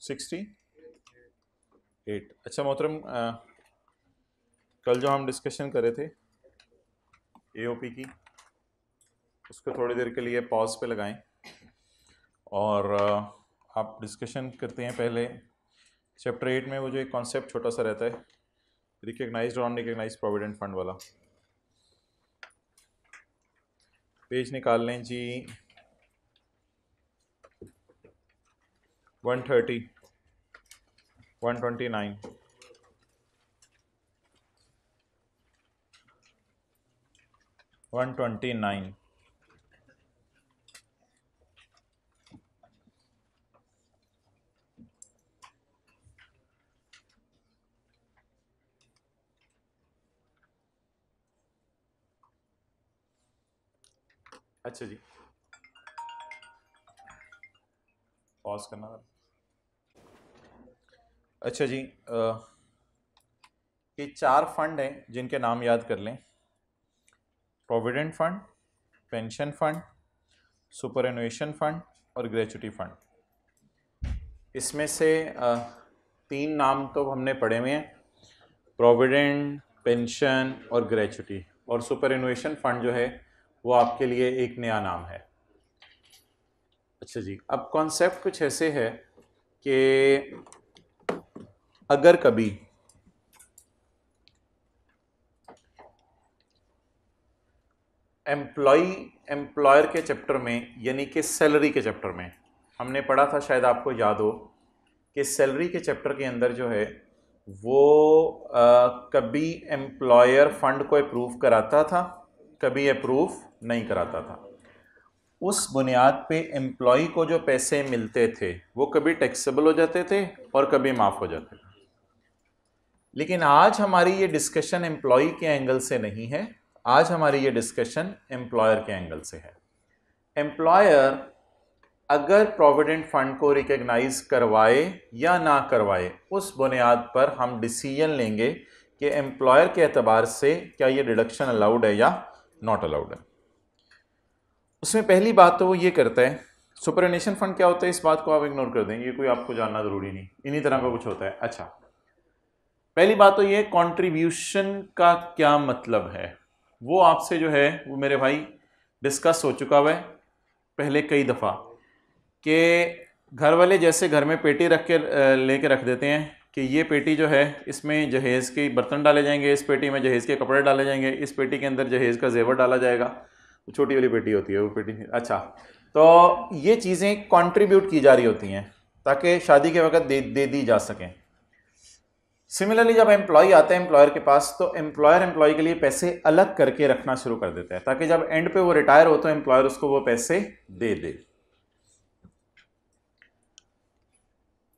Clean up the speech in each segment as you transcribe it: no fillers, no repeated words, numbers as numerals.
68। अच्छा मोहतरम, कल जो हम डिस्कशन कर रहे थे एओपी की, उसको थोड़ी देर के लिए पॉज पे लगाएं और आप डिस्कशन करते हैं। पहले चैप्टर 8 में वो जो एक कॉन्सेप्ट छोटा सा रहता है, रिकग्नाइज्ड और अनरिकग्नाइज्ड प्रोविडेंट फंड वाला, पेज निकाल लें जी 130, 129, 129। अच्छा जी, पॉज करना। अच्छा जी, ये 4 फंड हैं जिनके नाम याद कर लें: provident fund, pension fund, superannuation fund और ग्रेच्युटी फंड। इसमें से 3 नाम तो हमने पढ़े हुए हैं, प्रोविडेंट, पेंशन और ग्रेच्युटी, और सुपरएनुएशन फंड जो है वो आपके लिए एक नया नाम है। अच्छा जी, अब कॉन्सेप्ट कुछ ऐसे है कि अगर कभी एम्प्लॉयर के चैप्टर में, यानी कि सैलरी के चैप्टर में, हमने पढ़ा था, शायद आपको याद हो, कि सैलरी के चैप्टर के अंदर जो है वो कभी एम्प्लॉयर फंड को अप्रूव कराता था, कभी अप्रूव नहीं कराता था। उस बुनियाद पे एम्प्लॉय को जो पैसे मिलते थे वो कभी टैक्सेबल हो जाते थे और कभी माफ़ हो जाते थे। लेकिन आज हमारी ये डिस्कशन एम्प्लॉय के एंगल से नहीं है, आज हमारी ये डिस्कशन एम्प्लॉयर के एंगल से है। एम्प्लॉयर अगर प्रोविडेंट फंड को रिकग्नाइज करवाए या ना करवाए, उस बुनियाद पर हम डिसीजन लेंगे कि एम्प्लॉयर के एतबार से क्या ये डिडक्शन अलाउड है या नॉट अलाउड है। उसमें पहली बात तो वो ये करता है, सुपरएनुएशन फंड क्या होता है इस बात को आप इग्नोर कर दें, ये कोई आपको जानना जरूरी नहीं, इन्हीं तरह का कुछ होता है। अच्छा, पहली बात तो ये कंट्रीब्यूशन का क्या मतलब है, वो आपसे जो है वो मेरे भाई डिस्कस हो चुका हुआ है पहले कई दफ़ा, कि घर वाले जैसे घर में पेटी रख के लेके रख देते हैं कि ये पेटी जो है इसमें जहेज़ के बर्तन डाले जाएंगे, इस पेटी में जहेज़ के कपड़े डाले जाएंगे, इस पेटी के अंदर जहेज़ का जेवर डाला जाएगा। वो छोटी वाली पेटी होती है वो पेटी। अच्छा, तो ये चीज़ें कंट्रीब्यूट की जा रही होती हैं ताकि शादी के वक्त दे दी जा सकें। सिमिलरली जब एम्प्लॉय आता है एम्प्लॉयर के पास, तो एम्प्लॉयर एम्प्लॉय के लिए पैसे अलग करके रखना शुरू कर देता है ताकि जब एंड पे वो रिटायर हो तो एम्प्लॉयर उसको वो पैसे दे दे।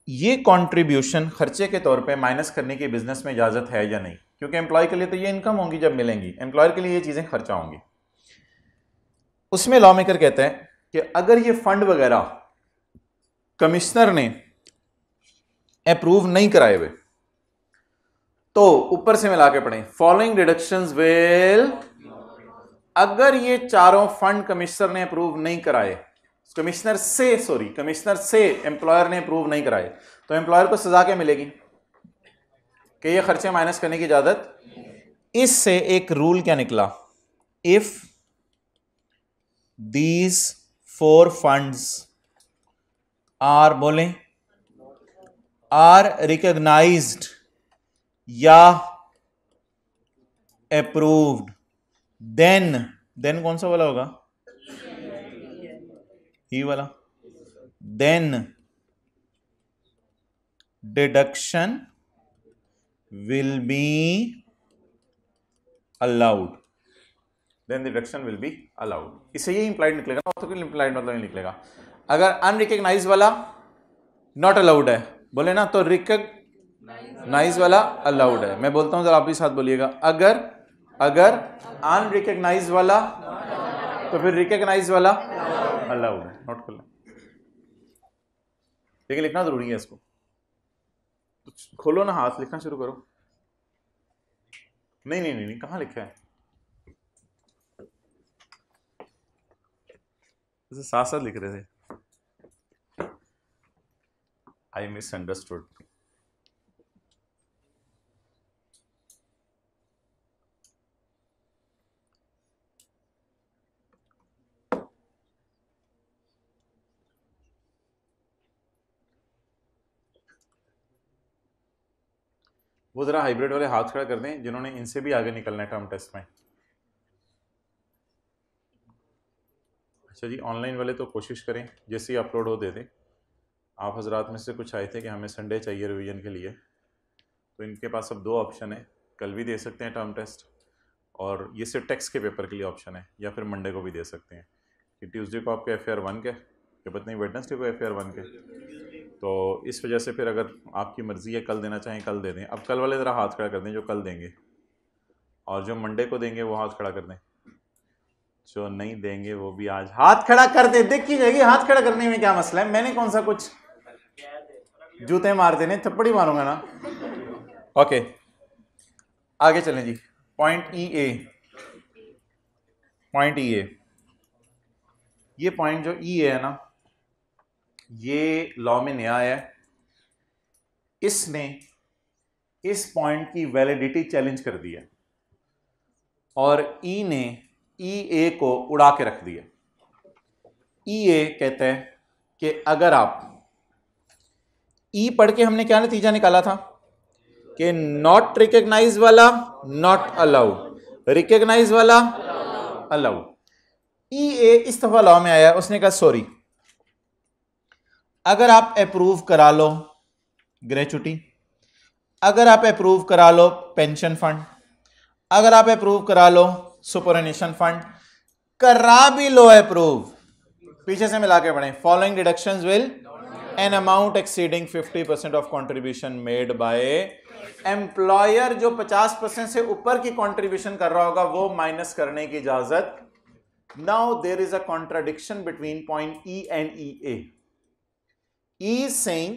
ये कंट्रीब्यूशन खर्चे के तौर पे माइनस करने की बिजनेस में इजाजत है या नहीं, क्योंकि एम्प्लॉय के लिए तो ये इनकम होंगी जब मिलेंगी, एम्प्लॉयर के लिए ये चीजें खर्चा होंगी। उसमें लॉ मेकर कहते हैं कि अगर ये फंड वगैरह कमिश्नर ने अप्रूव नहीं कराए हुए, तो ऊपर से मिला के पढ़ें, फॉलोइंग डिडक्शंस विल, अगर ये चारों फंड कमिश्नर ने अप्रूव नहीं कराए, कमिश्नर से एम्प्लॉयर ने अप्रूव नहीं कराए, तो एम्प्लॉयर को सजा क्या मिलेगी कि ये खर्चे माइनस करने की इजाजत। इससे एक रूल क्या निकला, इफ दीज 4 फंड्स आर, बोलें, आर रिकग्नाइज्ड या अप्रूव्ड, देन कौन सा वाला होगा, ही वाला, then deduction will be allowed, then deduction will be allowed. इससे ये इंप्लाइड निकलेगा ना, तो इंप्लाइड मतलब ये निकलेगा। अगर अनरिकग्नाइज वाला नॉट अलाउड है, बोले ना, तो रिकग्नाइज वाला अलाउड है। मैं बोलता हूं जरा आप भी साथ बोलिएगा, अगर अनरिकग्नाइज वाला तो फिर रिकग्नाइज वाला अलाउड है। नोट कर लें, लेकिन लिखना जरूरी है इसको। तो खोलो ना हाथ, लिखना शुरू करो। नहीं, कहां लिखा है, साथ साथ लिख रहे थे। आई मिसअंडरस्टूड। वो ज़रा हाइब्रिड वाले हाथ खड़ा कर दें जिन्होंने इनसे भी आगे निकलना है टर्म टेस्ट में। अच्छा जी, ऑनलाइन वाले तो कोशिश करें जैसे ही अपलोड हो दे दें। आप हजरात में से कुछ आए थे कि हमें संडे चाहिए रिवीजन के लिए, तो इनके पास अब 2 ऑप्शन है, कल भी दे सकते हैं टर्म टेस्ट, और ये सिर्फ टेक्स्ट के पेपर के लिए ऑप्शन है, या फिर मंडे को भी दे सकते हैं कि ट्यूसडे को आपके FAR 1 के, क्या पता नहीं वेडनेसडे को FAR 1 के, तो इस वजह से फिर अगर आपकी मर्ज़ी है कल देना चाहें कल दे दें। अब कल वाले ज़रा हाथ खड़ा कर दें जो कल देंगे, और जो मंडे को देंगे वो हाथ खड़ा कर दें, जो नहीं देंगे वो भी आज हाथ खड़ा कर दे। देखी जाएगी हाथ खड़ा करने में क्या मसला है, मैंने कौन सा कुछ जूते मार देने, थप्पड़ी मारूंगा ना। ओके आगे चलें जी। पॉइंट ई ए, ये पॉइंट जो ई है ना, ये लॉ में नया है, इसने इस पॉइंट की वैलिडिटी चैलेंज कर दी है और ई ने ई ए को उड़ा के रख दिया। ई ए कहते हैं कि अगर आप ई पढ़ के हमने क्या नतीजा निकाला था कि नॉट रिकॉग्नाइज वाला नॉट अलाउड, रिकॉग्नाइज वाला अलाउड। ई ए इस दफा लॉ में आया, उसने कहा सॉरी, अगर आप अप्रूव करा लो ग्रेचुटी, अगर आप अप्रूव करा लो पेंशन फंड, अगर आप अप्रूव करा लो सुपरनेशन फंड, करा भी लो अप्रूव, पीछे से मिला के पढ़ें, following deductions will an amount exceeding 50% of contribution made by employer, जो 50% से ऊपर की कंट्रीब्यूशन कर रहा होगा वो माइनस करने की इजाजत। Now there is a contradiction between point E and E A. E saying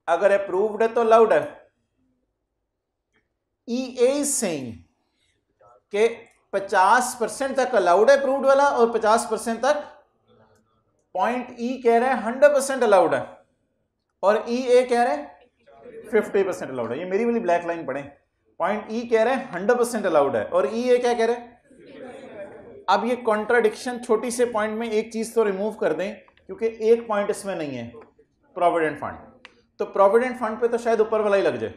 अगर अप्रूव्ड है तो अलाउड है, ई ए सेइंग के 50% तक अलाउड है अप्रूव्ड वाला और 50% तक, पॉइंट ई कह रहे हैं 100% अलाउड है और ई ए कह रहे हैं 50% अलाउड है। ये मेरी वाली ब्लैक लाइन पढ़ें, पॉइंट ई कह रहे हैं 100% अलाउड है और ई ए क्या कह रहे हैं। अब ये कॉन्ट्राडिक्शन, छोटी से पॉइंट में एक चीज तो रिमूव कर दें क्योंकि एक पॉइंट इसमें नहीं है, प्रोविडेंट फंड, तो प्रोविडेंट फंड पे तो शायद ऊपर वाला ही लग जाए,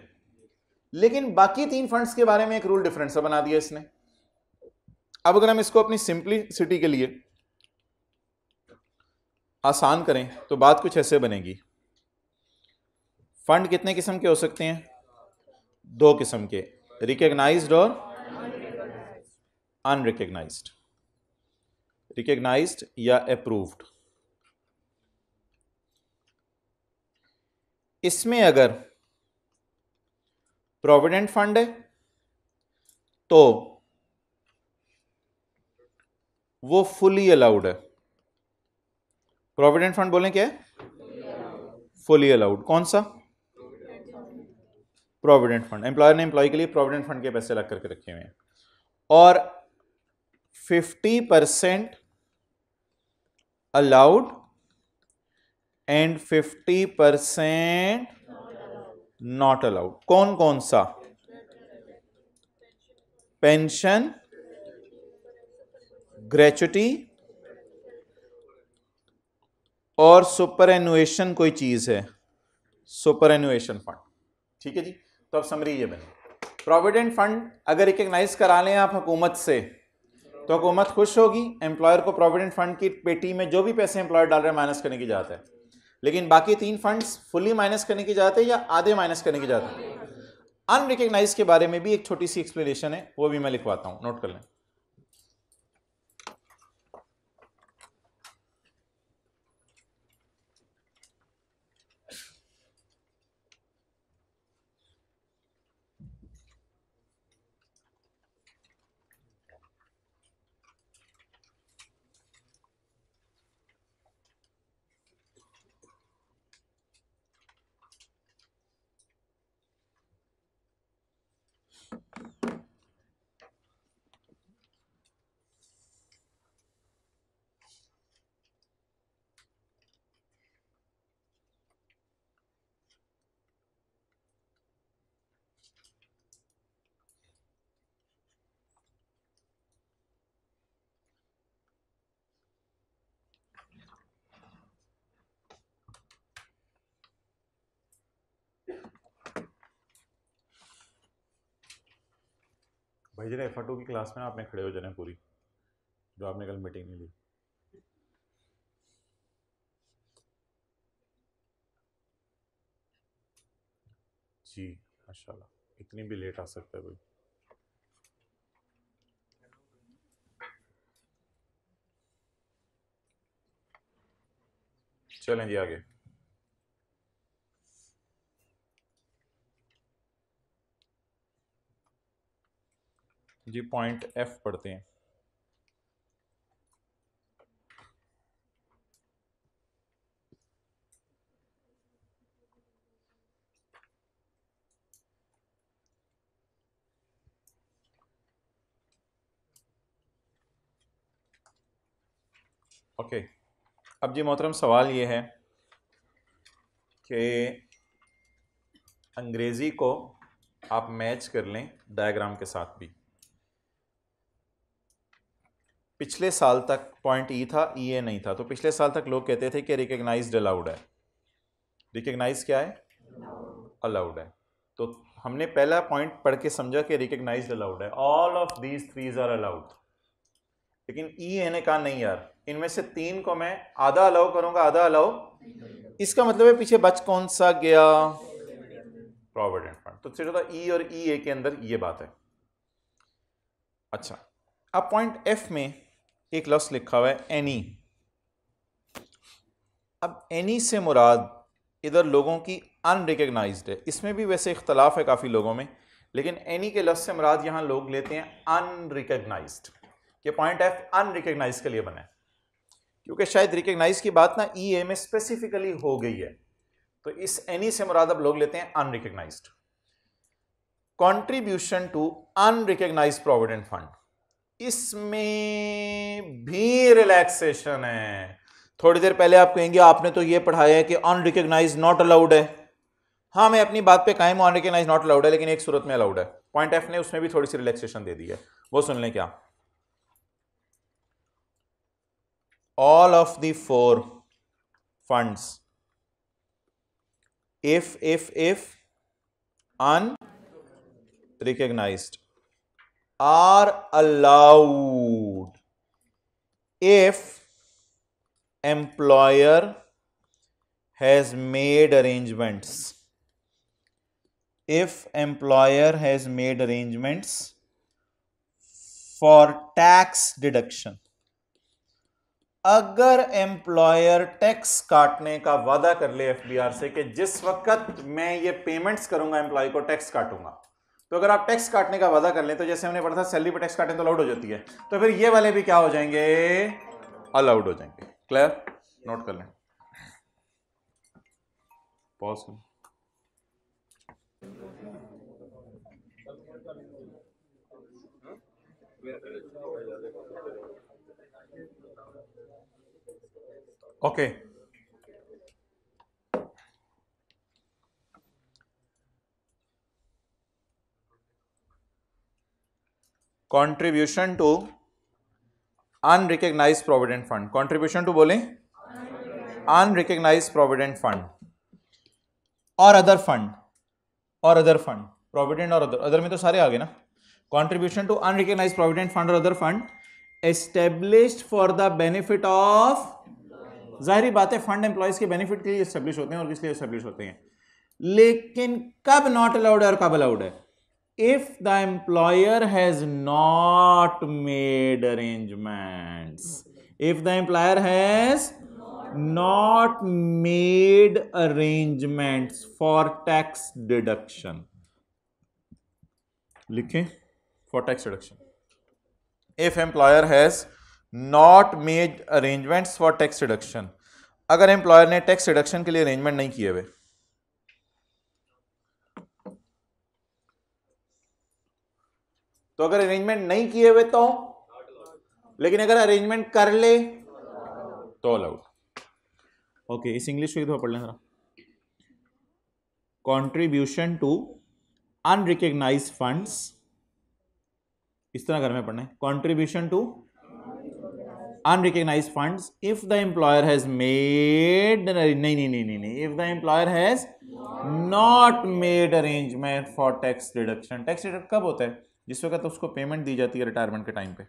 लेकिन बाकी 3 फंड्स के बारे में एक रूल डिफरेंट सा बना दिया इसने। अब अगर हम इसको अपनी सिंपलिसिटी के लिए आसान करें तो बात कुछ ऐसे बनेगी। फंड कितने किस्म के हो सकते हैं? 2 किस्म के, रिकॉग्नाइज्ड और अनरिकॉग्नाइज्ड। रिकॉग्नाइज्ड या अप्रूव्ड, इसमें अगर प्रोविडेंट फंड है तो वो फुली अलाउड है। प्रोविडेंट फंड बोलें क्या है? Fully allowed. कौन सा? Provident fund. एम्प्लॉयर ने एम्प्लॉय के लिए प्रोविडेंट फंड के पैसे अलग करके रखे हुए हैं। और 50% अलाउड एंड 50% नॉट अलाउड। कौन कौन सा? पेंशन, ग्रेचुटी और सुपर एनुएशन कोई चीज है, सुपर एनुएशन फंड। ठीक है जी, तो अब समरी ये बने, प्रोविडेंट फंड अगर रिकॉग्नाइज करा लें आप हुकूमत से तो हुकूमत खुश होगी, एम्प्लॉयर को प्रोविडेंट फंड की पेटी में जो भी पैसे एम्प्लॉयर डाल रहे हैं माइनस करने की इजाजत है, लेकिन बाकी 3 फंड्स फुली माइनस करने की इजाजत है या आधे माइनस करने की इजाजत है। अनरिकॉग्नाइज के बारे में भी एक छोटी सी एक्सप्लेनेशन है, वो भी मैं लिखवाता हूं, नोट कर लें। भाई जरा FR2 की क्लास में आपने खड़े हो जाना पूरी, जो आपने कल मीटिंग में ली। जी माशाल्लाह, इतनी भी लेट आ सकता है कोई। चलें जी आगे। जी पॉइंट F पढ़ते हैं। ओके अब जी मोहतरम सवाल ये है कि अंग्रेज़ी को आप मैच कर लें डायग्राम के साथ भी। पिछले साल तक पॉइंट ई था, ई ए नहीं था, तो पिछले साल तक लोग कहते थे कि रिकग्नाइज्ड अलाउड है। रिकग्नाइज क्या है? अलाउड है। तो हमने पहला पॉइंट पढ़ के समझा कि रिकग्नाइज्ड अलाउड है, all of these threes are allowed. लेकिन ई ए ने कहा नहीं यार, इनमें से तीन को मैं आधा अलाउ करूंगा, आधा अलाउ। इसका मतलब है पीछे बच कौन सा गया? Provident fund. तो सीधा ई और ई ए के अंदर ये बात है। अच्छा अब पॉइंट एफ में एक लफ्ज लिखा हुआ है एनी। अब एनी से मुराद इधर लोगों की अनरिकग्नाइज्ड है, इसमें भी वैसे इख्तलाफ है काफ़ी लोगों में, लेकिन एनी के लफ्ज से मुराद यहां लोग लेते हैं अनरिकग्नाइज्ड। कि पॉइंट एफ अनरिकग्नाइज के लिए बना है, क्योंकि शायद रिकग्नाइज की बात ना ई ए में स्पेसिफिकली हो गई है, तो इस एनी से मुराद अब लोग लेते हैं unrecognised. Contribution to unrecognised provident fund, इसमें भी रिलैक्सेशन है। थोड़ी देर पहले आप कहेंगे आपने तो ये पढ़ाया है कि अनरिकग्नाइज्ड नॉट अलाउड है। हाँ मैं अपनी बात पे कायम हूं, अनरिकग्नाइज्ड नॉट अलाउड है, लेकिन एक सूरत में अलाउड है। पॉइंट एफ ने उसमें भी थोड़ी सी रिलैक्सेशन दे दी है, वो सुन लें क्या? All of the four funds if unrecognized are allowed if employer has made arrangements, if employer has made arrangements for tax deduction। अगर एम्प्लॉयर टैक्स काटने का वादा कर ले एफबीआर से कि जिस वक्त मैं ये पेमेंट्स करूंगा एम्प्लॉय को टैक्स काटूंगा, तो अगर आप टैक्स काटने का वादा कर लें तो जैसे हमने पढ़ा था सैलरी पर टैक्स काटें तो अलाउड हो जाती है, तो फिर ये वाले भी क्या हो जाएंगे? अलाउड हो जाएंगे। क्लियर? नोट कर लें, पॉज करें। Okay contribution to unrecognised provident fund, contribution to बोलें अनरिकग्नाइज्ड प्रोविडेंट फंड और अदर फंड, और अदर फंड, प्रोविडेंट और अदर में तो सारे आ गए ना। Contribution to unrecognised provident fund और other fund established for the benefit of, जाहिर बात है फंड एम्प्लॉयज के बेनिफिट के लिए एस्टेब्लिश होते हैं और किस लिए एस्टेब्लिश होते हैं, लेकिन कब नॉट अलाउड है और कब अलाउड है? If the employer has not made arrangements, if the employer has not made arrangements for tax deduction, लिखें for tax deduction. If employer has not made arrangements for tax deduction, अगर employer ने tax deduction के लिए arrangement नहीं किए हुए, तो अगर अरेंजमेंट नहीं किए हुए तो, लेकिन अगर अरेंजमेंट कर ले तो अलाउड। ओके इस इंग्लिश को एक दफा पढ़ लें जरा। कंट्रीब्यूशन टू अनरिकग्नाइज्ड फंड्स, इस तरह घर में पढ़ना है, contribution to unrecognised funds if the employer has made, नहीं, if the employer has not made arrangement for tax deduction. Tax deduct कब होता है? जिस वक्त उसको पेमेंट दी जाती है रिटायरमेंट के टाइम पे,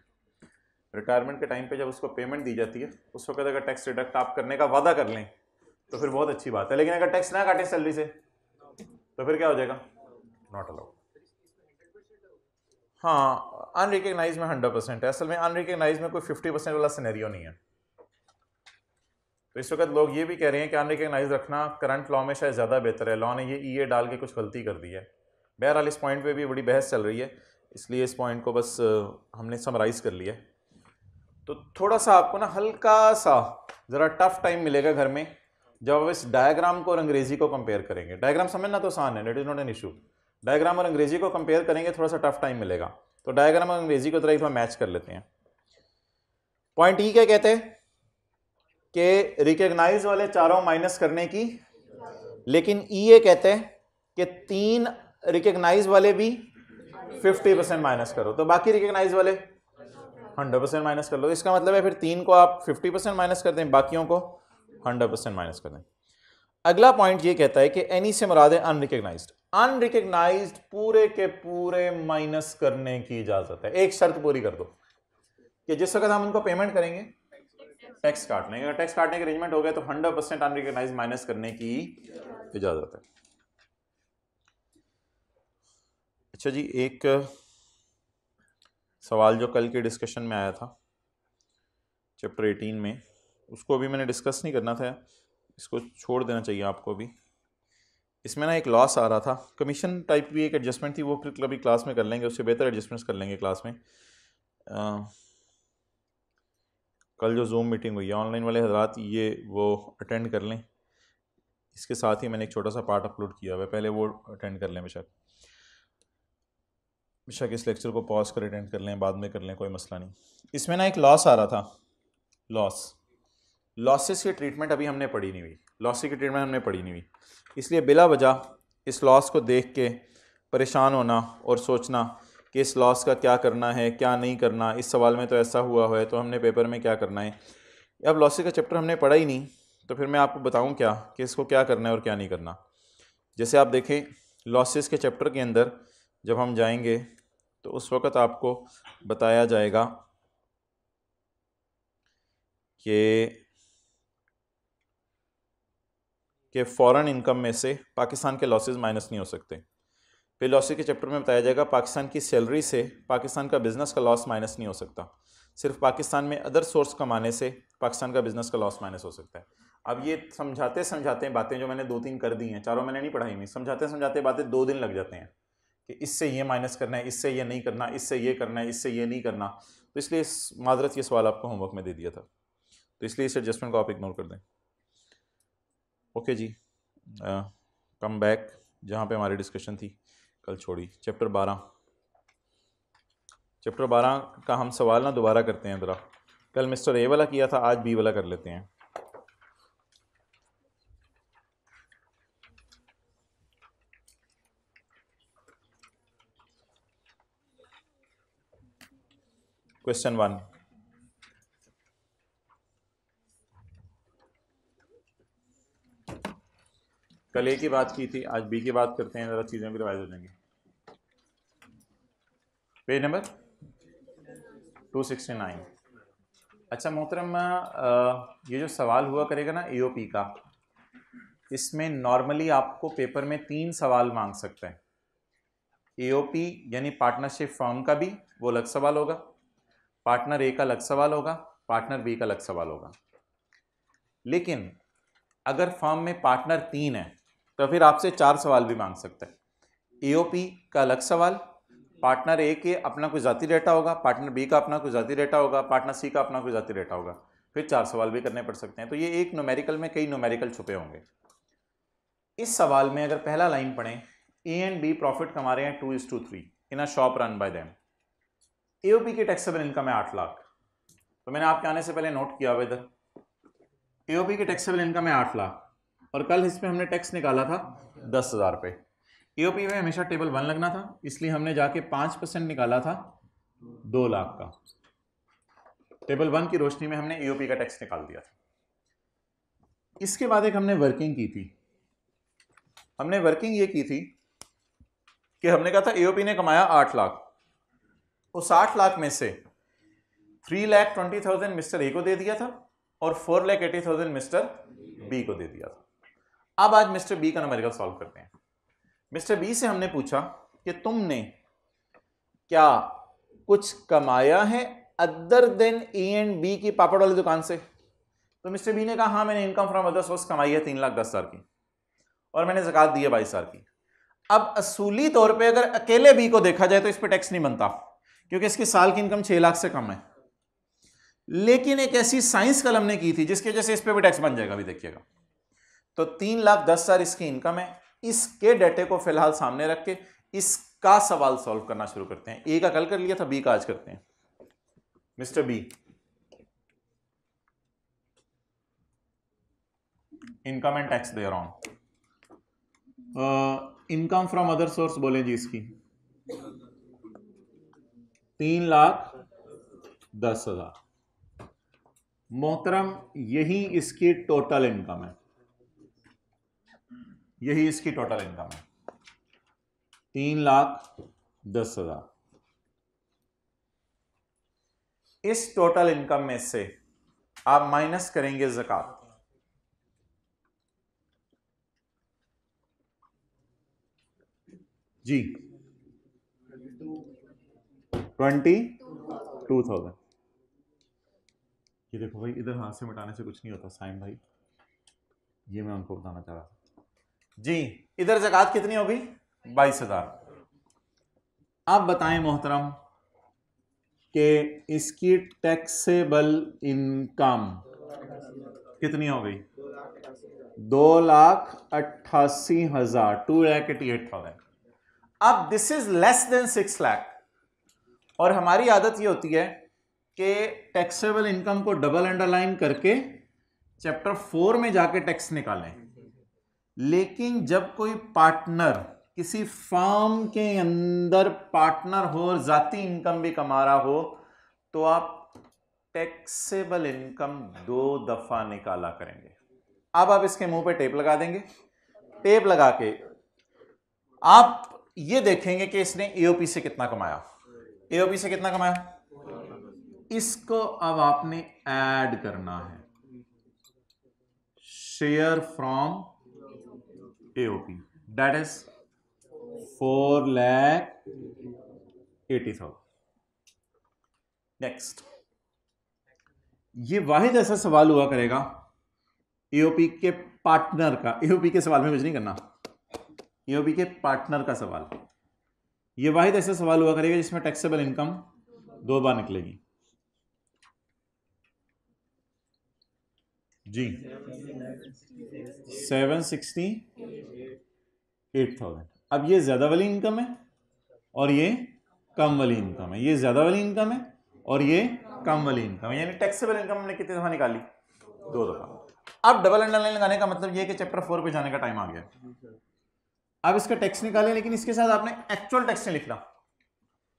रिटायरमेंट के टाइम पे जब उसको पेमेंट दी जाती है उस वक्त अगर टैक्स डिडक्ट आप करने का वादा कर लें तो फिर बहुत अच्छी बात है, लेकिन अगर टैक्स ना काटे सैलरी से तो फिर क्या हो जाएगा, नॉट अलाउड। हाँ, अनरिकग्नाइज में 100% है। असल में अनरिकग्नाइज में कोई 50% वाला सिनेरियो नहीं है। तो इस वक्त लोग ये भी कह रहे हैं कि अनरिकग्नाइज रखना करंट लॉ में शायद ज़्यादा बेहतर है, लॉ ने ये ईए डाल के कुछ गलती कर दी है। बहरहाल इस पॉइंट पे भी बड़ी बहस चल रही है, इसलिए इस पॉइंट को बस हमने समराइज़ कर लिया। तो थोड़ा सा आपको ना हल्का सा ज़रा टफ टाइम मिलेगा घर में जब आप इस डायग्राम को और अंग्रेजी को कंपेयर करेंगे। डायग्राम समझना तो आसान है, that is not an issue. Diagram और अंग्रेजी को कंपेयर करेंगे, थोड़ा सा टफ टाइम मिलेगा। तो डायग्राम और अंग्रेजी को जरा मैच कर लेते हैं। पॉइंट ई क्या कहते हैं कि रिकग्नाइज वाले चारों माइनस करने की, लेकिन ई ये कहते हैं कि 3 रिकग्नाइज वाले भी 50% माइनस करो, तो बाकी रिकग्नाइज वाले 100% माइनस कर लो। इसका मतलब है फिर 3 को आप 50% माइनस कर दें, बाकियों को 100% माइनस कर दें। अगला पॉइंट ये कहता है कि एनी से मुराद है अनरिकग्नाइज्ड। अनरिकग्नाइज्ड पूरे के पूरे माइनस करने की इजाजत है। एक शर्त पूरी कर दो कि जिस वक्त हम उनको पेमेंट करेंगे टैक्स काट लेंगे। अगर टैक्स काटने के अरेंजमेंट हो गया तो 100% अनरिकग्नाइज्ड माइनस करने की इजाजत है। अच्छा जी, एक सवाल जो कल के डिस्कशन में आया था चैप्टर 18 में, उसको अभी मैंने डिस्कस नहीं करना था, इसको छोड़ देना चाहिए आपको भी। इसमें ना एक लॉस आ रहा था, कमीशन टाइप भी एक एडजस्टमेंट थी, वो फिर कभी क्लास में कर लेंगे, उससे बेहतर एडजस्टमेंट्स कर लेंगे क्लास में। कल जो जूम मीटिंग हुई है, ऑनलाइन वाले हजरात ये वो अटेंड कर लें। इसके साथ ही मैंने एक छोटा सा पार्ट अपलोड किया हुआ है, पहले वो अटेंड कर लें। बेशक इस लेक्चर को पॉज कर अटेंड कर लें, बाद में कर लें, कोई मसला नहीं। इसमें ना एक लॉस आ रहा था, लॉसेस की ट्रीटमेंट अभी हमने पढ़ी नहीं हुई, लॉसेस की ट्रीटमेंट हमने पढ़ी नहीं हुई, इसलिए बिला वजह इस लॉस को देख के परेशान होना और सोचना कि इस लॉस का क्या करना है क्या नहीं करना, इस सवाल में तो ऐसा हुआ है तो हमने पेपर में क्या करना है। अब लॉसेस का चैप्टर हमने पढ़ा ही नहीं तो फिर मैं आपको बताऊं क्या कि इसको क्या करना है और क्या नहीं करना। जैसे आप देखें लॉसेस के चैप्टर के अंदर जब हम जाएंगे तो उस वक़्त आपको बताया जाएगा कि फ़ॉरेन इनकम में से पाकिस्तान के लॉसेस माइनस नहीं हो सकते। फिर लॉसेस के चैप्टर में बताया जाएगा पाकिस्तान की सैलरी से पाकिस्तान का बिज़नेस का लॉस माइनस नहीं हो सकता, सिर्फ पाकिस्तान में अदर सोर्स कमाने से पाकिस्तान का बिज़नेस का लॉस माइनस हो सकता है। अब ये समझाते समझाते बातें जो मैंने 2-3 कर दी हैं, चारों मैंने नहीं पढ़ाई हुई, समझाते समझाते बातें 2 दिन लग जाते हैं कि इससे ये माइनस करना है, इससे ये नहीं करना, इससे ये करना है, इससे ये नहीं करना। तो इसलिए माजरत ये सवाल आपको होमवर्क में दे दिया था, तो इसलिए इस एडजस्टमेंट को आप इग्नोर कर दें। ओके जी, कम बैक जहाँ पे हमारी डिस्कशन थी कल छोड़ी। चैप्टर 12 का हम सवाल ना दोबारा करते हैं ज़रा। कल मिस्टर ए वाला किया था, आज बी वाला कर लेते हैं। क्वेश्चन 1, कल ए की बात की थी, आज बी की बात करते हैं, ज़रा चीज़ें भी रिवाइज हो जाएंगी। Page number 269। अच्छा मोहतरम, ये जो सवाल हुआ करेगा ना एओपी का, इसमें नॉर्मली आपको पेपर में 3 सवाल मांग सकते हैं। एओपी यानी पार्टनरशिप फर्म का भी वो अलग सवाल होगा, पार्टनर ए का अलग सवाल होगा, पार्टनर बी का अलग सवाल होगा। लेकिन अगर फर्म में पार्टनर 3 है तो फिर आपसे 4 सवाल भी मांग सकता है। एओपी का अलग सवाल, पार्टनर ए के अपना कोई ज़ाती डेटा होगा, पार्टनर बी का अपना कोई ज़ाती डेटा होगा, पार्टनर सी का अपना कोई ज़ाती डेटा होगा, फिर 4 सवाल भी करने पड़ सकते हैं। तो ये एक न्यूमेरिकल में कई न्यूमेरिकल छुपे होंगे। इस सवाल में अगर पहला लाइन पढ़ें, ए एंड बी प्रॉफिट कमा रहे हैं 2:3 in a shop run by them. AOP की टैक्सेबल इनकम है 8 लाख। तो मैंने आपके आने से पहले नोट किया हुआ इधर, एओपी की टैक्सेबल इनकम है 8 लाख और कल इसमें हमने टैक्स निकाला था 10,000 रुपये। एओपी में हमेशा टेबल 1 लगना था, इसलिए हमने जाके 5% निकाला था 2 लाख का। टेबल 1 की रोशनी में हमने एओपी का टैक्स निकाल दिया था। इसके बाद एक हमने वर्किंग की थी। हमने वर्किंग ये की थी कि हमने कहा था एओपी ने कमाया 8 लाख, उस 8 लाख में से 3,20,000 मिस्टर ए को दे दिया था और 4,80,000 मिस्टर बी को दे दिया था। अब आज मिस्टर बी का न्यूमेरिकल सॉल्व करते हैं। मिस्टर बी से हमने पूछा कि तुमने क्या कुछ कमाया है other than A and B की पापड़ वाली दुकान से? तो मिस्टर बी ने कहा हाँ मैंने इनकम फ्रॉम अदर सोर्स कमाई है 3,10,000 की और मैंने ज़कात दी है 22,000 की। अब असूली तौर पे अगर अकेले बी को देखा जाए तो इस पे टैक्स नहीं बनता क्योंकि इसकी साल की इनकम 6 लाख से कम है, लेकिन एक ऐसी साइंस कल हमने की थी जिसकी वजह से इस पे भी टैक्स बन जाएगा। अभी देखिएगा, तो 3,10,000 इसकी इनकम है। इसके डेटे को फिलहाल सामने रख के इसका सवाल सॉल्व करना शुरू करते हैं। ए का कल कर लिया था, बी का आज करते हैं। Mister B, income and tax दे रहा हूं। इनकम फ्रॉम अदर सोर्स बोले जी इसकी 3,10,000। मोहतरम यही इसकी टोटल इनकम है, यही इसकी टोटल इनकम है 3,10,000। इस टोटल इनकम में से आप माइनस करेंगे ज़कात। जी 22,000। ये देखो भाई, इधर हाथ से मिटाने से कुछ नहीं होता साइम भाई, ये मैं उनको बताना चाह रहा था जी। इधर ज़कात कितनी होगी? 22,000। अब बताएं मोहतरम कि इसकी टैक्सेबल इनकम कितनी हो गई? 2,88,000, 2,88,000। अब this is less than 6 lakh और हमारी आदत ये होती है कि टैक्सेबल इनकम को डबल अंडरलाइन करके चैप्टर 4 में जाके टैक्स निकालें। लेकिन जब कोई पार्टनर किसी फर्म के अंदर पार्टनर हो और जाती इनकम भी कमा रहा हो तो आप टैक्सेबल इनकम 2 दफा निकाला करेंगे। अब आप इसके मुंह पे टेप लगा देंगे। टेप लगा के आप ये देखेंगे कि इसने एओपी से कितना कमाया। एओपी से कितना कमाया? इसको अब आपने ऐड करना है, share from AOP, that is 4,80,000। Next, ये वाहिद ऐसा सवाल हुआ करेगा एओपी के पार्टनर का। एओपी के सवाल में कुछ नहीं करना, एओपी के पार्टनर का सवाल। ये वाहिद ऐसा सवाल हुआ करेगा जिसमें टैक्सेबल इनकम 2 बार निकलेगी जी। 768,000। अब ये ज्यादा वाली इनकम है और ये कम वाली इनकम है। ये ज्यादा वाली इनकम है और ये कम वाली इनकम है, यानी टैक्सेबल इनकम हमने कितनी दफा निकाली? 2 दफा। अब डबल अंडरलाइन लगाने का मतलब ये है कि चैप्टर 4 पे जाने का टाइम आ गया। अब इसका टैक्स निकालें, लेकिन इसके साथ आपने एक्चुअल टैक्स नहीं लिखना,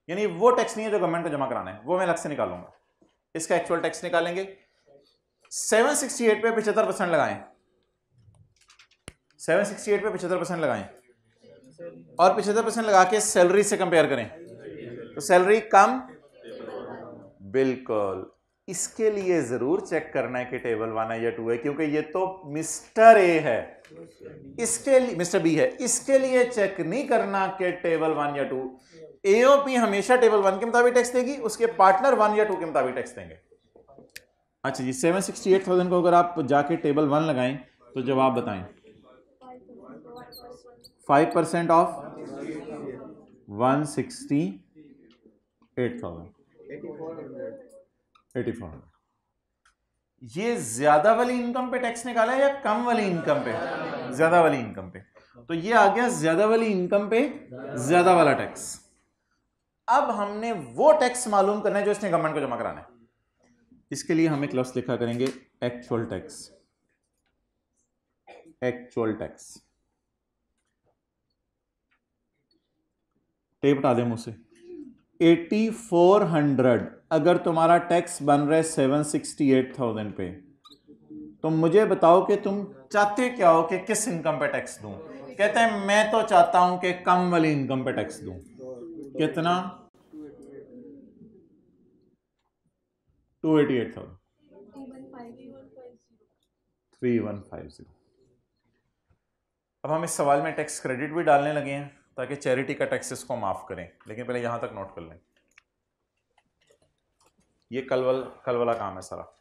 यानी वो टैक्स नहीं है जो गवर्नमेंट को जमा कराना है, वो मैं अलग से निकालूंगा। इसका एक्चुअल टैक्स निकालेंगे। 768 पे 75% लगाएं, 768 पे 75% लगाएं और 75% लगा के सैलरी से कंपेयर करें तो सैलरी कम, बिल्कुल। इसके लिए जरूर चेक करना है कि टेबल 1 है या 2 है, क्योंकि ये तो मिस्टर ए है, इसके लिए मिस्टर बी है। इसके लिए चेक नहीं करना कि टेबल 1 या 2। एओपी हमेशा टेबल 1 के मुताबिक टैक्स देगी, उसके पार्टनर 1 या 2 के मुताबिक टैक्स देंगे। अच्छा जी, 768,000 को अगर आप जाके टेबल 1 लगाएं तो जवाब बताएं। 5% ऑफ 168,000, 8400। ये ज्यादा वाली इनकम पे टैक्स निकाला है या कम वाली इनकम पे? ज्यादा वाली इनकम पे। तो ये आ गया ज्यादा वाली इनकम पे ज्यादा वाला टैक्स। अब हमने वो टैक्स मालूम करना है जो इसने गवर्नमेंट को जमा कराना है। इसके लिए हम एक लफ्ज लिखा करेंगे actual tax. Actual tax, tape हटा दे मुंह से। 8400 अगर तुम्हारा टैक्स बन रहा है 768,000 पे, तो मुझे बताओ कि तुम चाहते क्या हो कि किस इनकम पे टैक्स दूं? कहते हैं मैं तो चाहता हूं कि कम वाली इनकम पे टैक्स दूं। कितना? 288,000 3150। अब हम इस सवाल में टैक्स क्रेडिट भी डालने लगे हैं ताकि चैरिटी का टैक्स इसको माफ करें, लेकिन पहले यहां तक नोट कर लें, ये कल वाला काम है सारा।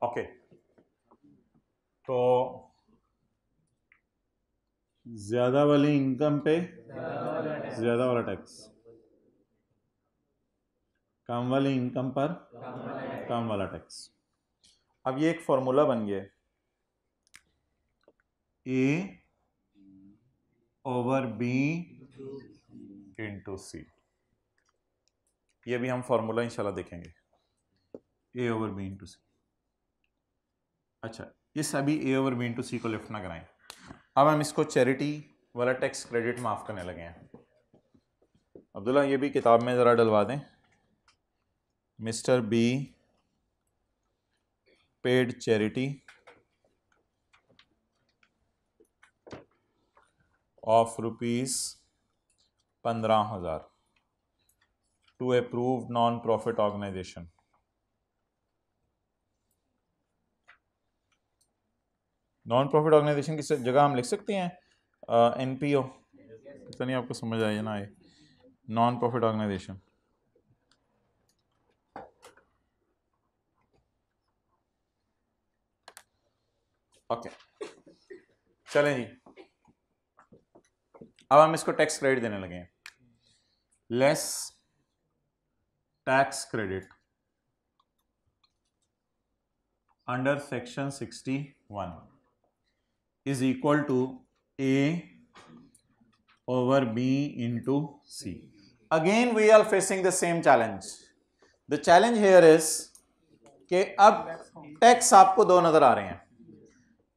ओके, तो ज्यादा वाली इनकम पे ज्यादा वाला टैक्स, कम वाली इनकम पर कम वाला टैक्स। अब ये एक फॉर्मूला बन गया है, ए ओवर बी इंटू सी। ये भी हम फॉर्मूला इंशाल्लाह देखेंगे, ए ओवर बी इंटू सी। अच्छा, इस अभी ए ओवर बी इंटू सी को लिफ्ट ना कराएं। अब हम इसको चैरिटी वाला टैक्स क्रेडिट माफ करने लगे हैं। अब्दुल्ला ये भी किताब में ज़रा डलवा दें। Mister B paid charity of ₹15,000 to approved non profit organisation. Non profit organisation की जगह हम लिख सकते हैं एनपीओ, पता नहीं आपको समझ आए ना आए, नॉन प्रॉफिट ऑर्गेनाइजेशन। ओके चलें जी, अब हम इसको टैक्स क्रेडिट देने लगे हैं। Less tax credit under section 61 is equal to A over B into C. Again we are facing the same challenge. The challenge here is कि अब टैक्स आपको दो नजर आ रहे हैं।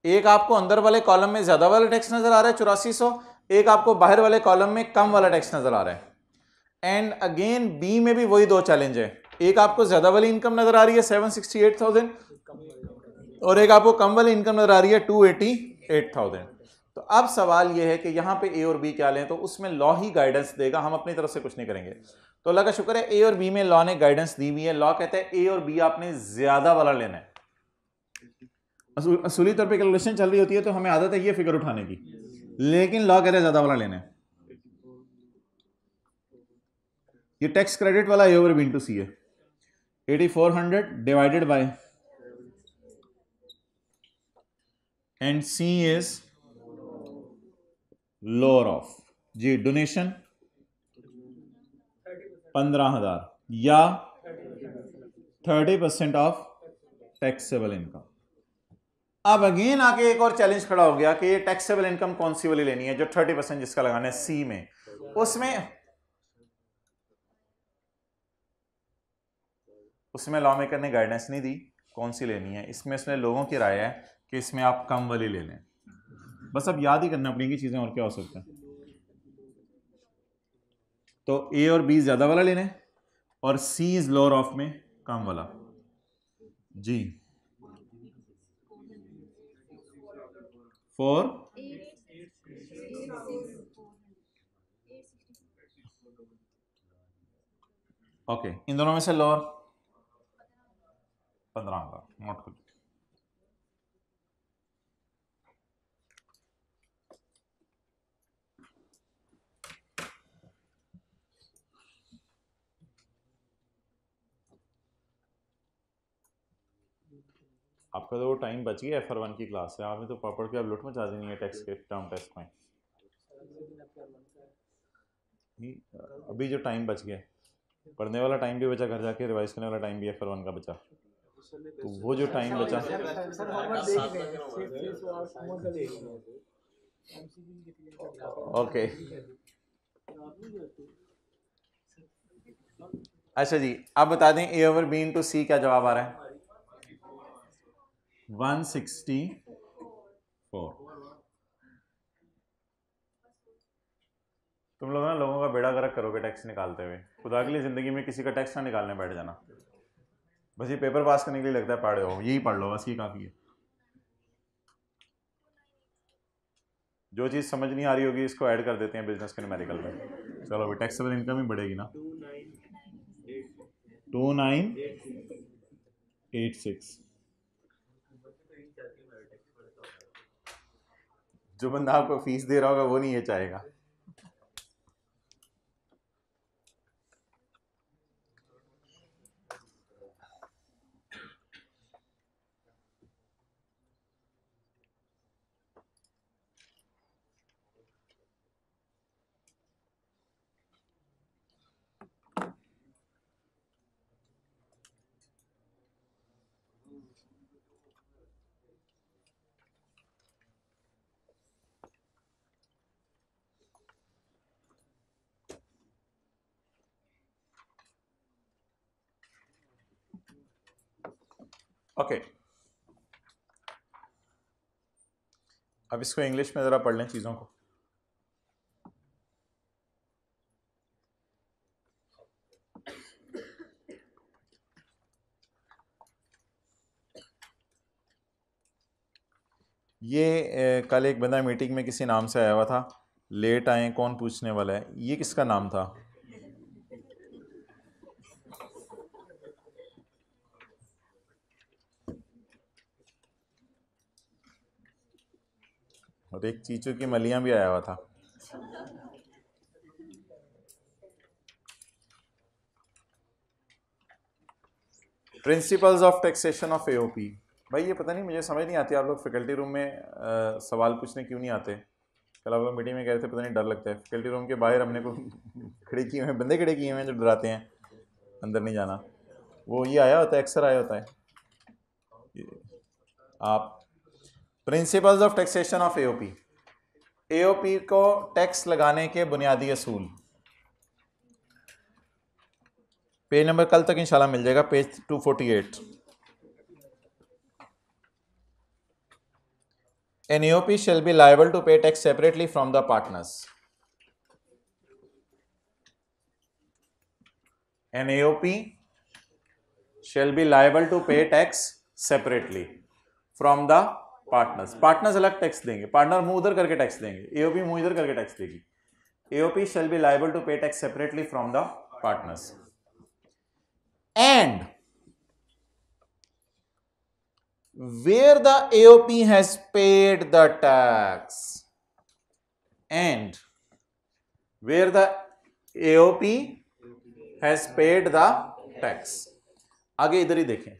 एक आपको अंदर वाले कॉलम में ज्यादा वाला टैक्स नजर आ रहा है 8400, एक आपको बाहर वाले कॉलम में कम वाला टैक्स नजर आ रहा है। एंड अगेन बी में भी वही दो चैलेंज है, एक आपको ज्यादा वाली इनकम नजर आ रही है 768,000 और एक आपको कम वाली इनकम नजर आ रही है 288,000। तो अब सवाल यह है कि यहां पे ए और बी क्या लें, तो उसमें लॉ ही गाइडेंस देगा, हम अपनी तरफ से कुछ नहीं करेंगे। तो अल्लाह का शुक्र है ए और बी में लॉ ने गाइडेंस दी हुई है। लॉ कहता है ए और बी आपने ज्यादा वाला लेना है। असूली तौर पे कैलकुलेशन चल रही होती है तो हमें आदत है ये फिगर उठाने की, लेकिन लॉ कहता है ज्यादा वाला लेना है। ये टैक्स क्रेडिट वाला A over B into C है, 8400 divided by and C is lower of G donation 15,000 या 30% ऑफ टैक्सेबल इनकम। अब अगेन आके एक और चैलेंज खड़ा हो गया कि ये टैक्सेबल इनकम कौन सी वाली लेनी है, जो 30% जिसका लगाना है सी में। उसमें लॉ मेकर ने गाइडेंस नहीं दी कौन सी लेनी है, इसमें उसने लोगों की राय है कि इसमें आप कम वाली ले लें। बस अब याद ही करना पड़ेंगी चीजें, और क्या हो सकता है। तो ए और बी ज्यादा वाला लेना है और सी इज लोअर ऑफ में कम वाला जी। फॉर ओके, इन दोनों में से लोअर 15,000 नोट कर। आपका तो वो टाइम बच गया FR1 की क्लास है, आपने तो पढ़ के अब लुट मचा देनी है टेक्स्ट के टर्म टेस्ट में। अभी जो टाइम बच गया, पढ़ने वाला टाइम भी बचा, घर जाके रिवाइज करने वाला टाइम भी FR1 का बचा, तो वो जो टाइम बचा ओके। अच्छा जी, आप बता दें A over B into C क्या जवाब आ रहा है? 164। तुम लोग ना लोगों का बेड़ा गर्क करोगे टैक्स निकालते हुए, खुदा के लिए ज़िंदगी में किसी का टैक्स ना निकालने बैठ जाना, बस ये पेपर पास करने के लिए लगता है पढ़े हो, यही पढ़ लो बस, ये काफ़ी है। जो चीज़ समझ नहीं आ रही होगी इसको ऐड कर देते हैं बिजनेस के न्यूमेरिकल में। चलो अभी टैक्सेबल इनकम ही बढ़ेगी ना। 2986। जो बंदा आपको फीस दे रहा होगा वो नहीं ये चाहेगा। ओके अब इसको इंग्लिश में ज़रा पढ़ लें चीज़ों को। ये कल एक बंदा मीटिंग में किसी नाम से आया हुआ था, लेट आए कौन पूछने वाला है, ये किसका नाम था? और एक चीचू की मलियां भी आया हुआ था। Principles of taxation of AOP। भाई ये पता नहीं, मुझे समझ नहीं आती, आप लोग फैकल्टी रूम में सवाल पूछने क्यों नहीं आते? कल आप लोग मीटिंग में कह रहे थे पता नहीं डर लगता है। फैकल्टी रूम के बाहर हमने को खड़े किए हुए बंदे खड़े किए हुए हैं जो डराते हैं अंदर नहीं जाना। वो ये आया होता है, अक्सर आया होता है। आप principles of taxation of AOP को टैक्स लगाने के बुनियादी असूल, पेज नंबर कल तक इंशाल्लाह मिल जाएगा, page 248। An AOP shall be liable to pay tax separately from the partners. An AOP shall be liable to pay tax separately from the partners. Partners अलग टैक्स देंगे, पार्टनर मुंह उधर करके टैक्स देंगे, AOP मुंह इधर करके टैक्स देगी। AOP shall be liable to pay tax separately from the partners. And where the AOP has paid the tax, and where the AOP has paid the tax, आगे इधर ही देखें,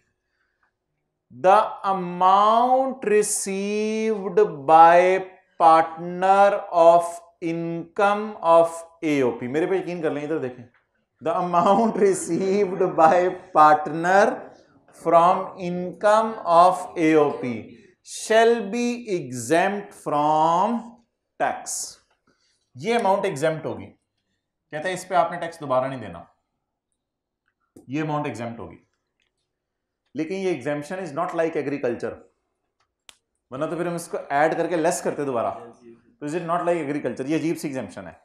the amount received by partner of income of AOP, मेरे पे यकीन कर लें, इधर देखें, the amount received by partner from income of AOP shall be exempt from tax. ये अमाउंट एग्जेम्प्ट होगी, कहते हैं इस पे आपने टैक्स दोबारा नहीं देना, ये अमाउंट एग्जेम्प्ट होगी। लेकिन ये exemption is not like agriculture, वरना तो फिर हम इसको ऐड करके लेस करते दोबारा, तो is it not like agriculture, ये अजीब सी एग्जेम्पशन है।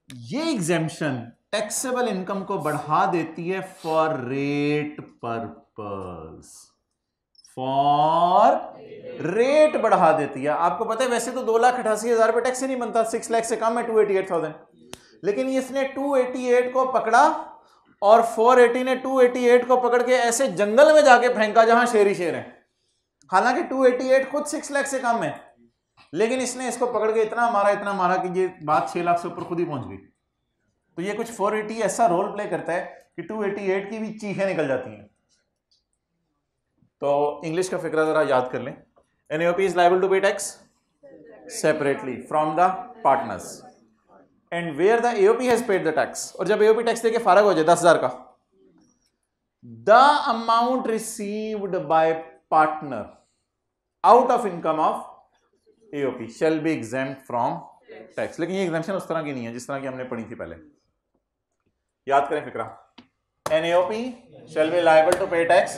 ये एग्जेम्पशन टैक्सेबल इनकम को बढ़ा देती है for rate purpose, for rate बढ़ा देती है। आपको पता है वैसे तो 2,88,000 रुपए टैक्स ही नहीं बनता, 6 लाख से कम है 288,000, लेकिन इसने 288 को पकड़ा और 480 ने 288 को पकड़ के ऐसे जंगल में जाके फेंका जहां शेर ही शेर है। हालांकि 288 खुद 6 लाख से कम है, लेकिन इसने इसको पकड़ के इतना मारा कि ये बात 6 लाख से ऊपर खुद ही पहुंच गई। तो ये कुछ 480 ऐसा रोल प्ले करता है कि 288 की भी चीखें निकल जाती हैं। तो इंग्लिश का फिक्रा जरा याद कर लें। An AOP is liable to pay tax separately from the partners and where the AOP has paid the tax, और जब एओपी टैक्स देके फारग हो जाए 10,000 का, the amount received by partner out of income of AOP shall be exempt from tax. लेकिन ये exemption उस तरह की नहीं है जिस तरह की हमने पढ़ी थी पहले। याद करें फिक्रा, an AOP shall be liable to pay tax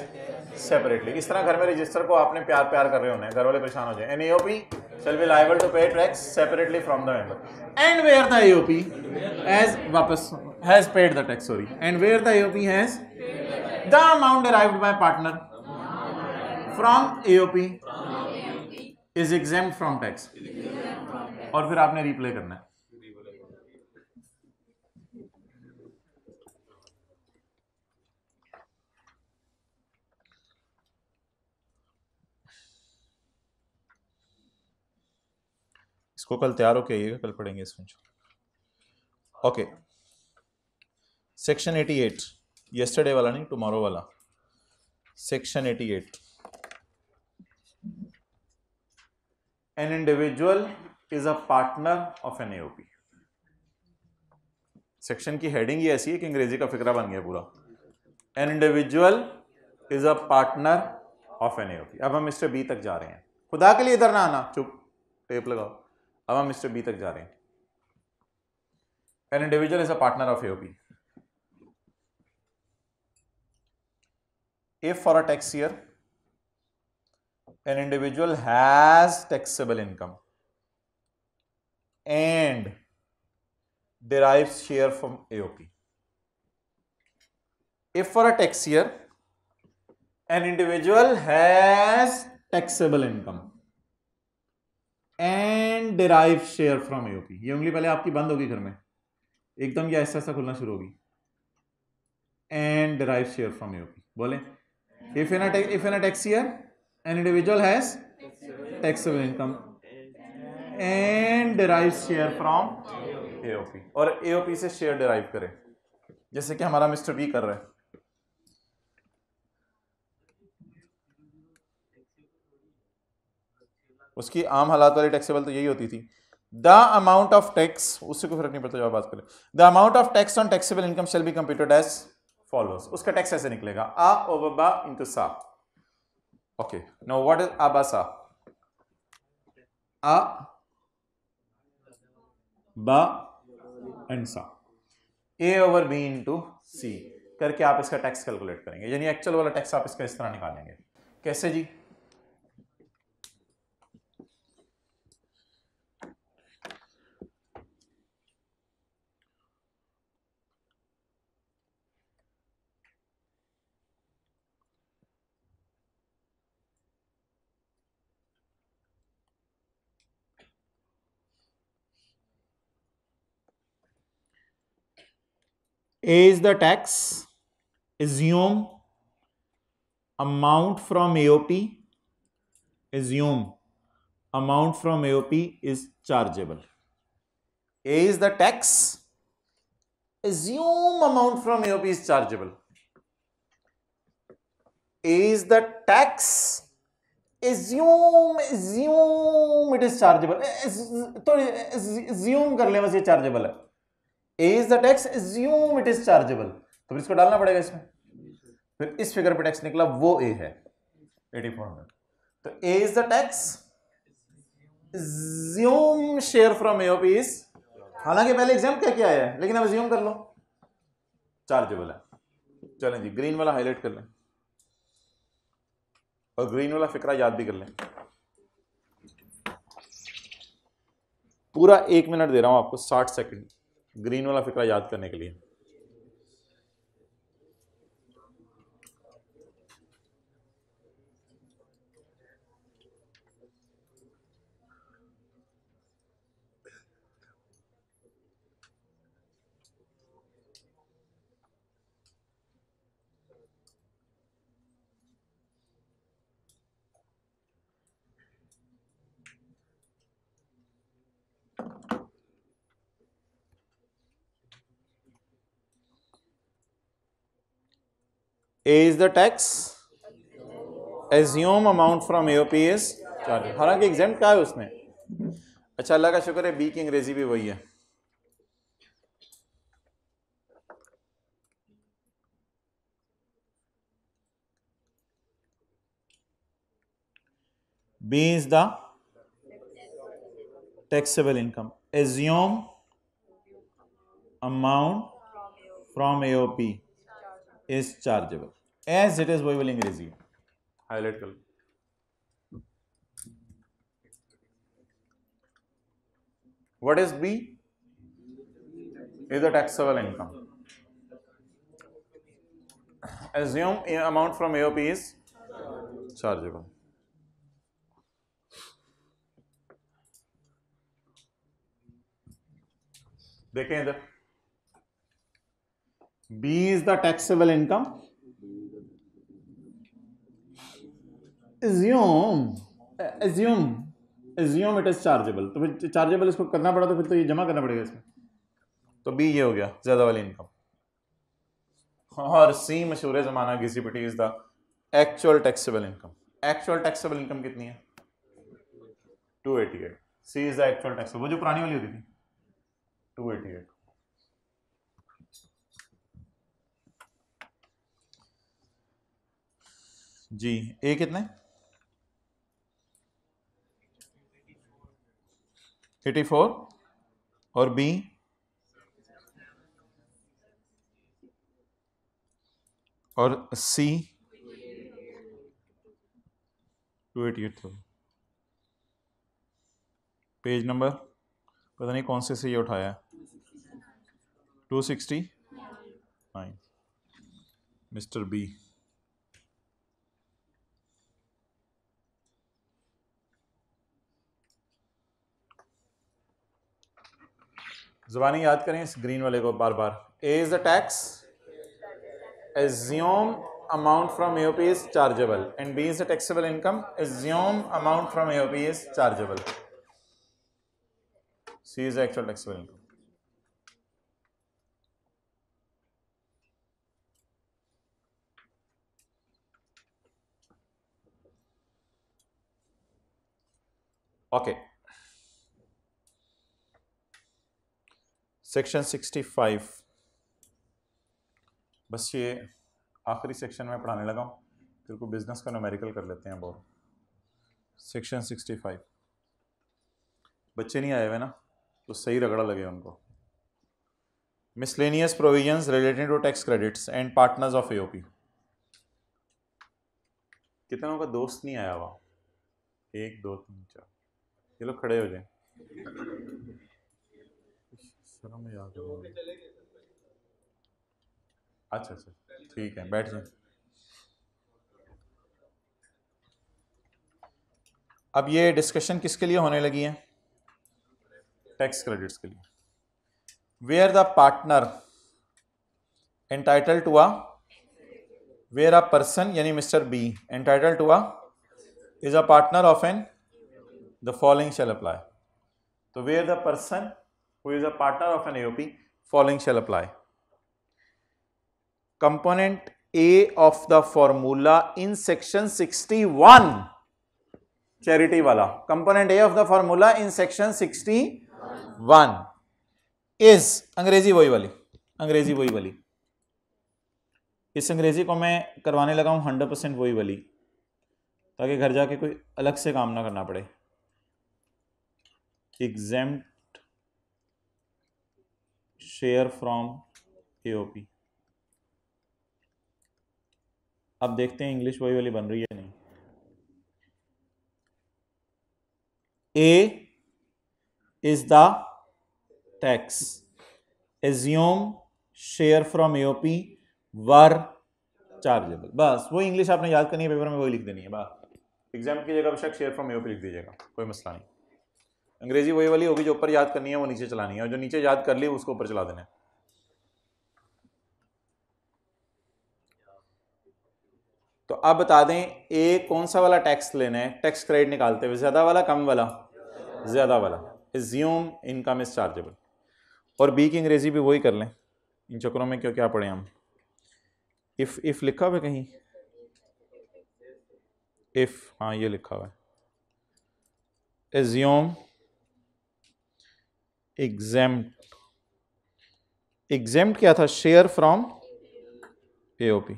separately. इस तरह घर में रजिस्टर को आपने प्यार प्यार कर रहे होने, घर वाले परेशान हो जाए। An AOP shall be liable to pay tax separately from the member and where the AOP has paid the tax, and where the AOP has the amount derived by partner from AOP is exempt from tax। और फिर आपने replay करना है। इसको कल तैयार होके आइएगा, कल पढ़ेंगे इसमें। ओके, सेक्शन 88, यस्टरडे वाला नहीं, टुमारो वाला। Section 88, an individual is a partner of an AOP. Section की हेडिंग ही ऐसी है कि अंग्रेजी का फिक्रा बन गया पूरा। An individual is a partner of an AOP. अब हम मिस्टर बी तक जा रहे हैं। खुदा के लिए इधर ना आना, चुप, टेप लगाओ। अब हम मिस्टर बी तक जा रहे हैं। N individual is a partner of AOP if for a tax year an individual has taxable income and derives share from AOP. If for a tax year an individual has taxable income and derives share from AOP, ये उंगली पहले आपकी बंद होगी घर में, एकदम ये ऐसा ऐसा खुलना शुरू होगी। and derives share from AOP, बोले if in a tax year an individual has taxable income and derives share from AOP, और AOP से शेयर डिराइव करे, जैसे कि हमारा मिस्टर बी कर रहा है। उसकी आम हालात वाली टैक्सेबल तो यही होती थी। द अमाउंट ऑफ टैक्स, उससे कोई फर्क नहीं पड़ता जो आप बात करें। The amount of tax on taxable income shall be computed as follows. उसका टैक्स ऐसे निकलेगा, आ ओवर बा इनटू सा। ओके, नाउ व्हाट इज आ बा सा? आ बा एंड सा, A over B into C करके आप इसका टैक्स कैलकुलेट करेंगे, यानी एक्चुअल वाला टैक्स आप इसका इस तरह निकालेंगे। कैसे जी? A is the tax, assume amount from AOP, assume amount from AOP is chargeable. A is the tax, assume amount from AOP is chargeable. A is the tax, assume it is chargeable. तो assume कर ले बस ये chargeable है। A is the tax, assume it is chargeable, तो फिर इसको डालना पड़ेगा इसमें। फिर इस फिगर पे टैक्स निकला, वो A है 8400। तो A is the tax, assume share from AOP is, हालांकि पहले एग्जाम क्या क्या आया है, लेकिन अब assume कर लो चार्जेबल है। चलें जी, ग्रीन वाला हाईलाइट कर लें और ग्रीन वाला फिक्रा याद भी कर लें। पूरा 1 मिनट दे रहा हूं आपको, 60 सेकंड ग्रीन वाला फिक्रा याद करने के लिए। A is the tax, assume amount from AOP is chargeable, हालांकि एग्जाम क्या है उसमें। अच्छा अल्लाह का शुक्र है बी की अंग्रेजी भी वही है। B is the taxable income. Assume amount from AOP is chargeable. As it is वही वाली अंग्रेजी है, हाईलाइट कर लो। What is B? Is the taxable income. Assume amount from AOP is chargeable. देखें इधर, B is the taxable income. Assume it is chargeable, तो फिर chargeable इसको करना पड़ा तो फिर तो ये जमा करना पड़ेगा इसमें, तो B ये हो गया ज्यादा वाली इनकम। और C मशहूर जमाना घिसी-पिटी is the actual taxable income. Actual taxable income कितनी है? 288। C is the actual taxable, वो जो पुरानी वाली होती थी 288। जी ए कितने? 84 और बी और सी 288 था। पेज नंबर पता नहीं कौन से ये उठाया है, 269 मिस्टर बी। ज़बानी याद करें इस ग्रीन वाले को बार बार। A is the tax, assume amount from AOP is chargeable, and B is the taxable income, assume amount from AOP is chargeable, C is the actual taxable income. Okay, section 65, बस ये आखिरी section में पढ़ाने लगा हूँ, फिर को business का न्यूमेरिकल कर लेते हैं बहुत। सेक्शन 65 बच्चे नहीं आए हुए ना, तो सही रगड़ा लगे उनको। Miscellaneous provisions related to tax credits and partners of AOP. कितनों का दोस्त नहीं आया हुआ? 1 2 3 4, ये लोग खड़े हो जाए। शर्म याद है। अच्छा ठीक है, बैठ जाए। अब ये डिस्कशन किसके लिए होने लगी है? टैक्स क्रेडिट्स के लिए। Where the partner entitle to a, where a person यानी mister B entitle to a is a partner of an, the following shall apply. तो where the person who is a partner of an AOP, following shall apply. Component A of the formula in section 61, charity वाला component A of the formula in section 61 is, अंग्रेजी वही वाली, अंग्रेजी वही वाली। इस अंग्रेजी को मैं करवाने लगा हूं 100% वही वाली, ताकि घर जाके कोई अलग से काम ना करना पड़े। Exempt share from AOP. अब देखते हैं इंग्लिश वही वाली बन रही है नहीं। A is the tax, assume share from AOP were chargeable. बस वो इंग्लिश आपने याद करनी है, पेपर में वही लिख देनी है। बस एग्जाम की जगह बेशक शेयर फ्रॉम एओपी लिख दीजिएगा, कोई मसला नहीं। अंग्रेजी वही वाली होगी, जो ऊपर याद करनी है वो नीचे चलानी है, और जो नीचे याद कर ली उसको ऊपर चला देना है। तो अब बता दें ए कौन सा वाला टैक्स लेना है टैक्स क्रेडिट निकालते हुए, ज्यादा वाला कम वाला? ज्यादा वाला। Assume income is chargeable. और बी की अंग्रेजी भी वही कर लें, इन चक्करों में क्यों क्या पढ़े हम। इफ लिखा हुआ कहीं, इफ, हाँ ये लिखा हुआ है, एज्यूम एग्जेम्प्ट, एग्जेम्प्ट क्या था, share from AOP.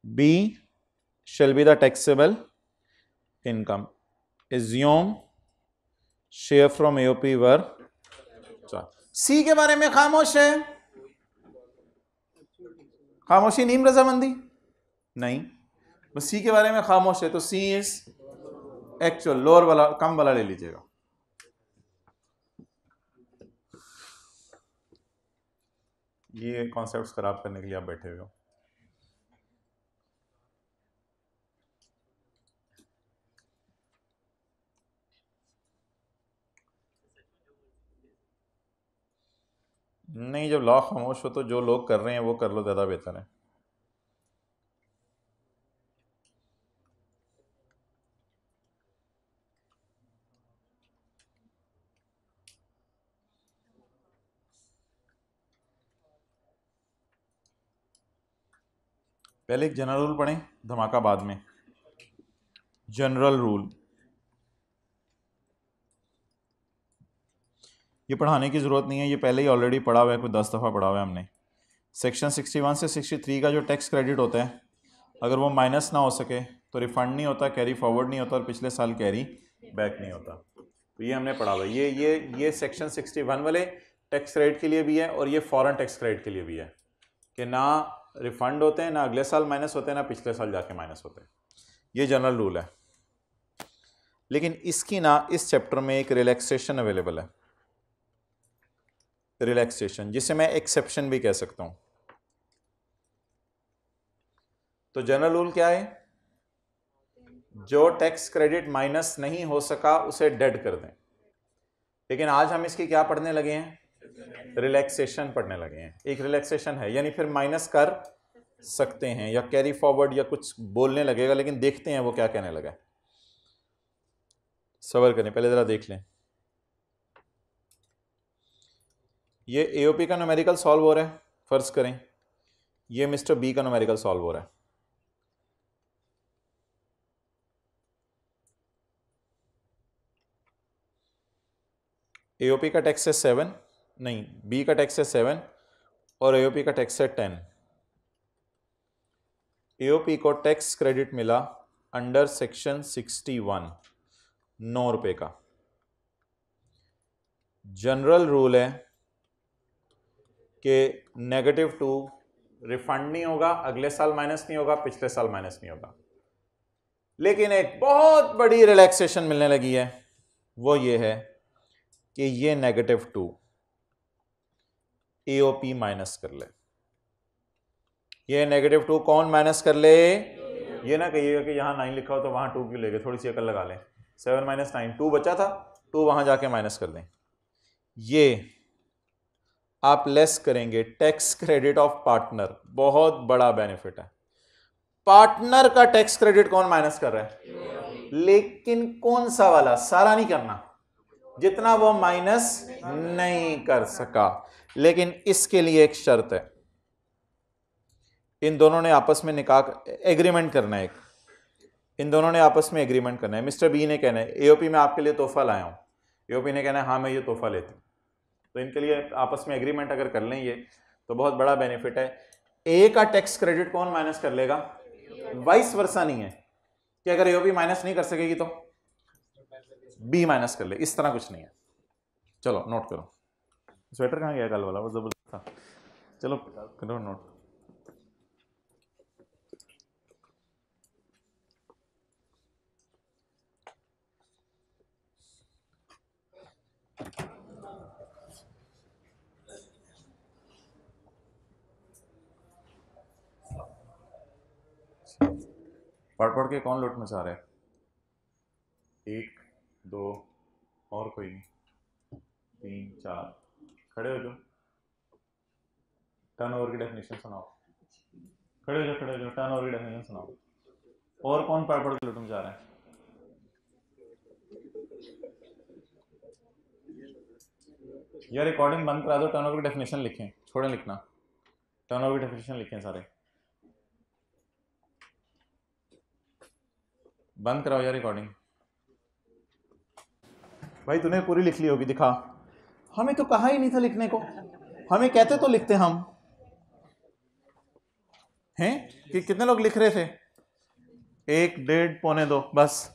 B shall be the taxable income, assume share from AOP were, सी के बारे में खामोश है, खामोशी नीम रजामंदी नहीं, बस सी के बारे में खामोश है, तो सी इज एक्चुअल, लोअर वाला कम वाला ले लीजिएगा। ये कॉन्सेप्ट्स खराब करने के लिए आप बैठे हुए हो। नहीं, जब लॉ खामोश हो तो जो लोग कर रहे हैं वो कर लो, ज़्यादा बेहतर है। पहले एक जनरल रूल पढ़ें, धमाका बाद में। जनरल रूल, ये पढ़ाने की ज़रूरत नहीं है, ये पहले ही ऑलरेडी पढ़ा हुआ है, कोई 10 दफ़ा पढ़ा हुआ है हमने। सेक्शन 61 से 63 का जो टैक्स क्रेडिट होता है, अगर वो माइनस ना हो सके तो रिफंड नहीं होता, कैरी फॉरवर्ड नहीं होता, और पिछले साल कैरी बैक नहीं होता। तो ये हमने पढ़ा हुआ है। ये सेक्शन 61 वाले टैक्स क्रेडिट के लिए भी है, और ये फॉरेन टैक्स क्रेडिट के लिए भी है, कि ना रिफंड होते हैं, ना अगले साल माइनस होते हैं, ना पिछले साल जाके माइनस होते हैं। ये जनरल रूल है। लेकिन इसकी ना इस चैप्टर में एक रिलैक्सेशन अवेलेबल है, रिलैक्सेशन, जिसे मैं एक्सेप्शन भी कह सकता हूं। तो जनरल रूल क्या है, जो टैक्स क्रेडिट माइनस नहीं हो सका उसे डेड कर दें। लेकिन आज हम इसकी क्या पढ़ने लगे हैं, रिलैक्सेशन पढ़ने लगे हैं। एक रिलैक्सेशन है, यानी फिर माइनस कर सकते हैं या कैरी फॉरवर्ड या कुछ बोलने लगेगा, लेकिन देखते हैं वो क्या कहने लगा। सबर करें, पहले जरा देख लें। ये एओपी का न्यूमेरिकल सॉल्व हो रहा है, फर्ज करें ये मिस्टर बी का न्यूमेरिकल सॉल्व हो रहा है। एओपी का टैक्स है 7, नहीं बी का टैक्स है 7 और एओपी का टैक्स है 10। एओपी को टैक्स क्रेडिट मिला अंडर सेक्शन 61 9 रुपए का। जनरल रूल है कि -2 रिफंड नहीं होगा, अगले साल माइनस नहीं होगा, पिछले साल माइनस नहीं होगा। लेकिन एक बहुत बड़ी रिलैक्सेशन मिलने लगी है, वो ये है कि ये -2 एओपी माइनस कर ले। ये -2 कौन माइनस कर ले, ये ना कहिएगा कि यहां 9 लिखा हो तो वहां 2 क्यों ले गए, थोड़ी सी अकल लगा लें। 7 - 9 2 बचा था, 2 वहां जाके माइनस कर दें। ये आप लेस करेंगे टैक्स क्रेडिट ऑफ पार्टनर, बहुत बड़ा बेनिफिट है। पार्टनर का टैक्स क्रेडिट कौन माइनस कर रहा है, लेकिन कौन सा वाला, सारा नहीं करना, जितना वो माइनस नहीं कर सका। लेकिन इसके लिए एक शर्त है, इन दोनों ने आपस में निकाह एग्रीमेंट करना है, इन दोनों ने आपस में एग्रीमेंट करना है। मिस्टर बी ने कहना है एओपी मैं आपके लिए तोहफा लाया हूं, एओपी ने कहना है हाँ मैं ये तोहफा लेती हूं। तो इनके लिए आपस में एग्रीमेंट अगर कर लें ये, तो बहुत बड़ा बेनिफिट है। ए का टैक्स क्रेडिट कौन माइनस कर लेगा, वाइस वर्सा नहीं है कि अगर एओपी माइनस नहीं कर सकेगी तो बी माइनस कर ले, इस तरह कुछ नहीं है। चलो नोट करो, स्वेटर कहाँ गया कल वाला, वो जबरदस्त था। चलो करो नोट। पढ़ पढ़ के कौन लूट मचा रहा है, 1 2 और कोई नहीं, 3 4 खड़े हो जाओ, टर्नओवर की डेफिनेशन सुनाओ, खड़े हो जाओ खड़े हो जाओ, टर्नओवर की डेफिनेशन सुनाओ। और कौन पढ़ पढ़ के लूट मचा रहा है, यार रिकॉर्डिंग बंद करा दो, टर्नओवर की डेफिनेशन लिखें, छोड़ें लिखना, टर्नओवर की डेफिनेशन लिखें सारे। बंद कराओ यार रिकॉर्डिंग। भाई तूने पूरी लिख ली होगी, दिखा। हमें तो कहा ही नहीं था लिखने को, हमें कहते तो लिखते हम हैं। कि कितने लोग लिख रहे थे? 1, 1.5, पौने 2, बस।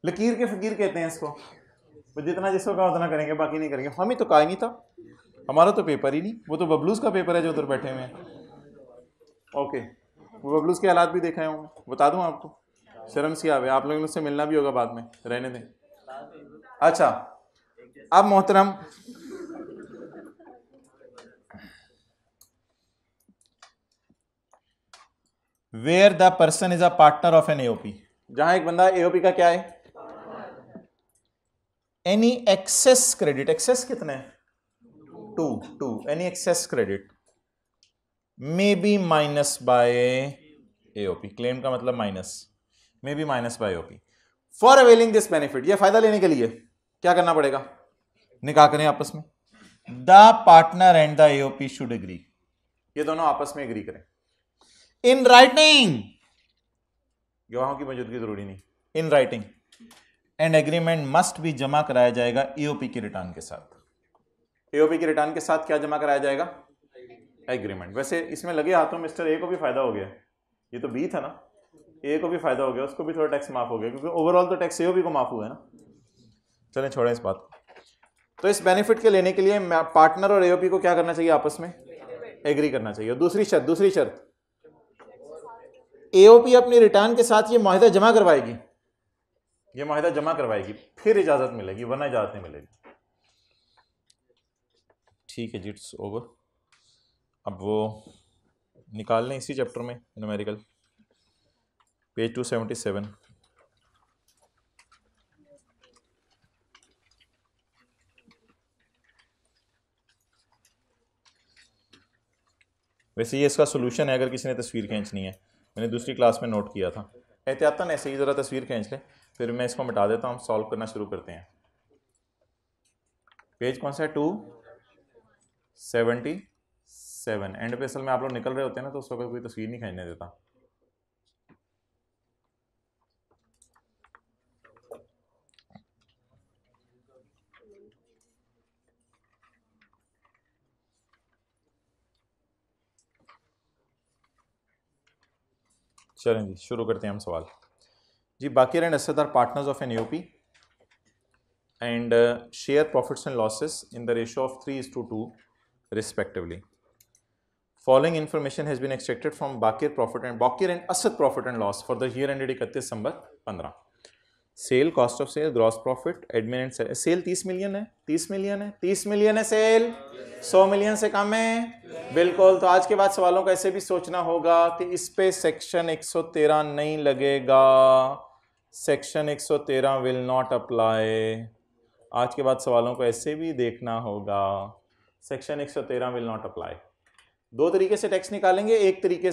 लकीर के फकीर कहते हैं इसको, तो जितना जिसको कहा उतना करेंगे, बाकी नहीं करेंगे। हमें तो कहा ही नहीं था, हमारा तो पेपर ही नहीं। वो तो बबलूज का पेपर है जो उधर बैठे हुए हैं। ओके, वो बबलूज के हालात भी देखे होंगे, बता दूं आपको, शर्म सी आवे। आप लोगों से मिलना भी होगा बाद में, रहने दें। अच्छा, अब मोहतरम where the person is a partner of an AOP, जहां एक बंदा एओपी का क्या है? एनी एक्सेस क्रेडिट, एक्सेस कितने? 2, any excess credit may be minus by AOP. Claim का मतलब minus, may be minus by AOP. For availing this benefit, ये फायदा लेने के लिए क्या करना पड़ेगा? निकाह करें आपस में। The partner and the AOP should agree, ये दोनों आपस में एग्री करें। इन राइटिंग, गवाहों की मौजूदगी जरूरी नहीं, in writing. And agreement must भी जमा कराया जाएगा एओपी की रिटर्न के साथ। एओपी की रिटर्न के साथ क्या जमा कराया जाएगा? एग्रीमेंट। वैसे इसमें लगे हाथों मिस्टर ए को भी फायदा हो गया, ये तो बी था ना, ए को भी फायदा हो गया, उसको भी थोड़ा टैक्स माफ हो गया, क्योंकि ओवरऑल तो टैक्स एओपी को माफ हुआ है ना। चलें छोड़ें इस बात को। तो इस बेनिफिट के लेने के लिए पार्टनर और एओपी को क्या करना चाहिए? आपस में एग्री करना चाहिए। दूसरी शर्त, एओपी अपनी रिटर्न के साथ ये मुआहिदा जमा करवाएगी, ये मुआहिदा जमा करवाएगी, फिर इजाजत मिलेगी, वरना इजाजत नहीं मिलेगी। ठीक है जी, इट्स ओवर। अब वो निकाल लें इसी चैप्टर में, न्यूमेरिकल, पेज 277। वैसे ये इसका सोल्यूशन है, अगर किसी ने तस्वीर खींचनी है, मैंने दूसरी क्लास में नोट किया था। एहतियातन ऐसे ही ज़रा तस्वीर खींच ले, फिर मैं इसको मिटा देता हूँ, सॉल्व करना शुरू करते हैं। पेज कौन सा है? 277। एंड पे असल में आप लोग निकल रहे होते हैं ना, तो उस वक्त कोई तस्वीर नहीं खींचने देता। चलें जी, शुरू करते हैं हम सवाल। जी, Baqir and Asad are partners of an AOP and share profits and losses in the ratio of 3:2 respectively. Following information has been extracted from Bakir and Asad profit and loss for the year ended 31 December 15. Sale, cost of sale, gross profit, admin and sale 30 million है, 30 million है, 30 million है cell, 100 million से कम है, बिल्कुल। तो आज के बाद सवालों को ऐसे भी सोचना होगा कि इस पे सेक्शन 113 नहीं लगेगा, सेक्शन 113 विल नॉट अप्लाई। आज के बाद सवालों को ऐसे भी देखना होगा, सेक्शन 113 विल नॉट अप्लाई। दो तरीके से टैक्स निकालेंगे, एक तरीके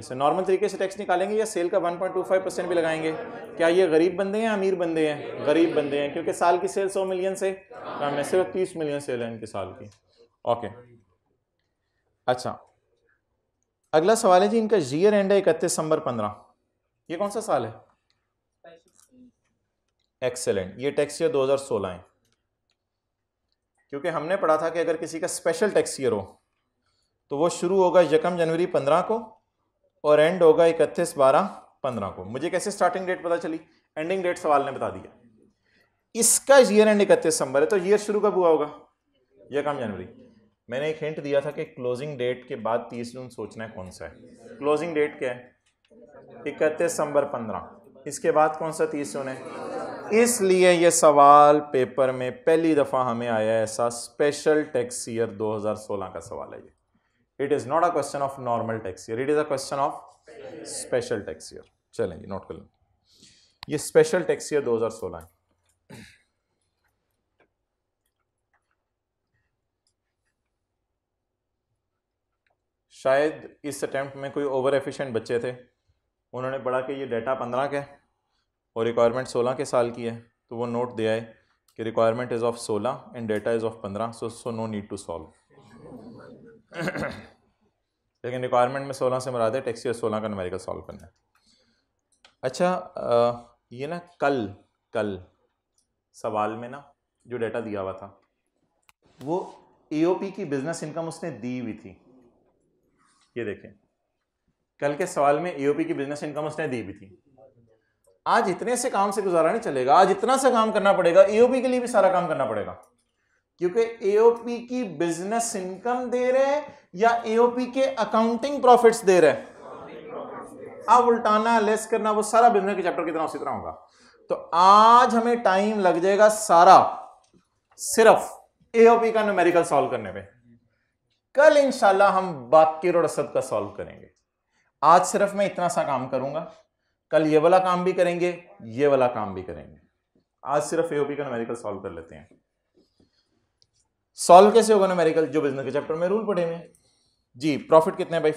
से नॉर्मल तरीके से टैक्स निकालेंगे, या सेल का 1.25% भी लगाएंगे। क्या ये गरीब बंदे हैं, अमीर बंदे हैं? गरीब बंदे हैं, क्योंकि साल की सेल 100 मिलियन से कम है, सिर्फ 30 मिलियन सेल है इनके साल की। ओके, अच्छा, अगला सवाल है जी, इनका ईयर एंड है 31 दिसंबर 15। ये कौन सा साल है? एक्सेलेंट, ये टैक्स ईयर 2016 है, क्योंकि हमने पढ़ा था कि अगर किसी का स्पेशल टैक्स ईयर हो तो वो शुरू होगा 1 जनवरी 15 को और एंड होगा 31/12/15 को। मुझे कैसे स्टार्टिंग डेट पता चली? एंडिंग डेट सवाल ने बता दिया। इसका ईयर एंड 31 दिसंबर है, तो ईयर शुरू कब हुआ होगा? 1 जनवरी। मैंने एक हिंट दिया था कि क्लोजिंग डेट के बाद 30 जून सोचना है कौन सा है। क्लोजिंग डेट क्या है? 31 दिसंबर 15। इसके बाद कौन सा 30 जून है? इसलिए ये सवाल पेपर में पहली दफा हमें आया ऐसा स्पेशल टैक्स ईयर 2016 का सवाल है ये। It is not a question of normal tax year, it is a question of special tax year. चलें जी, नोट कर लें, ये स्पेशल टैक्स ईयर 2016 है। शायद इस अटेम्प्ट में कोई ओवर एफिशिएंट बच्चे थे, उन्होंने पढ़ा कि ये डाटा 15 का है और रिक्वायरमेंट 16 के साल की है, तो वो नोट दिया है कि requirement is of 16 and data is of 15, so no need to solve. लेकिन रिक्वायरमेंट में 16 से मुराद है, टैक्स ईयर 16 का न्यूमेरिकल सॉल्व करना है। अच्छा ये ना कल कल सवाल में ना जो डेटा दिया हुआ था वो एओपी की बिजनेस इनकम उसने दी हुई थी। ये देखें, कल के सवाल में एओपी की बिजनेस इनकम उसने दी हुई थी। आज इतने से काम से गुजारा नहीं चलेगा, आज इतना सा काम करना पड़ेगा, एओपी के लिए भी सारा काम करना पड़ेगा, क्योंकि एओपी की बिजनेस इनकम दे रहे हैं या एओपी के अकाउंटिंग प्रॉफिट्स दे रहे हैं। अब उल्टाना लेस करना वो सारा बिजनेस के चैप्टर की तरह उसी तरह होगा। तो आज हमें टाइम लग जाएगा सारा सिर्फ एओपी का न्यूमेरिकल सॉल्व करने पे। कल इंशाल्लाह हम बाकिर और असद का सॉल्व करेंगे। आज सिर्फ मैं इतना सा काम करूंगा, कल ये वाला काम भी करेंगे, ये वाला काम भी करेंगे। आज सिर्फ एओपी का न्यूमेरिकल सॉल्व कर लेते हैं। सॉल्व कैसे होगा न्यूमेरिकल? जो बिजनेस के चैप्टर में रूल पढ़े हुए जी। प्रॉफिट कितने भाई?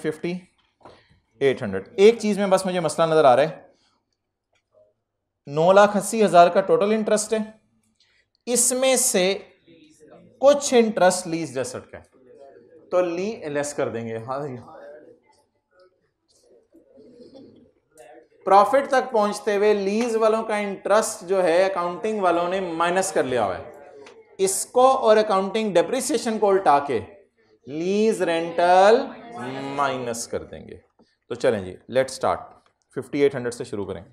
5800। एक चीज में बस मुझे मसला नजर आ रहा है, 9,80,000 का टोटल इंटरेस्ट है, इसमें से कुछ इंटरेस्ट लीज एसेट का है, तो ली लेस कर देंगे। हाँ, प्रॉफिट तक पहुंचते हुए लीज वालों का इंटरेस्ट जो है अकाउंटिंग वालों ने माइनस कर लिया हुआ है, इसको और अकाउंटिंग डेप्रिसिएशन को उल्टा के लीज रेंटल माइनस कर देंगे। तो चलें जी, लेट्स स्टार्ट। 5800 से शुरू करें।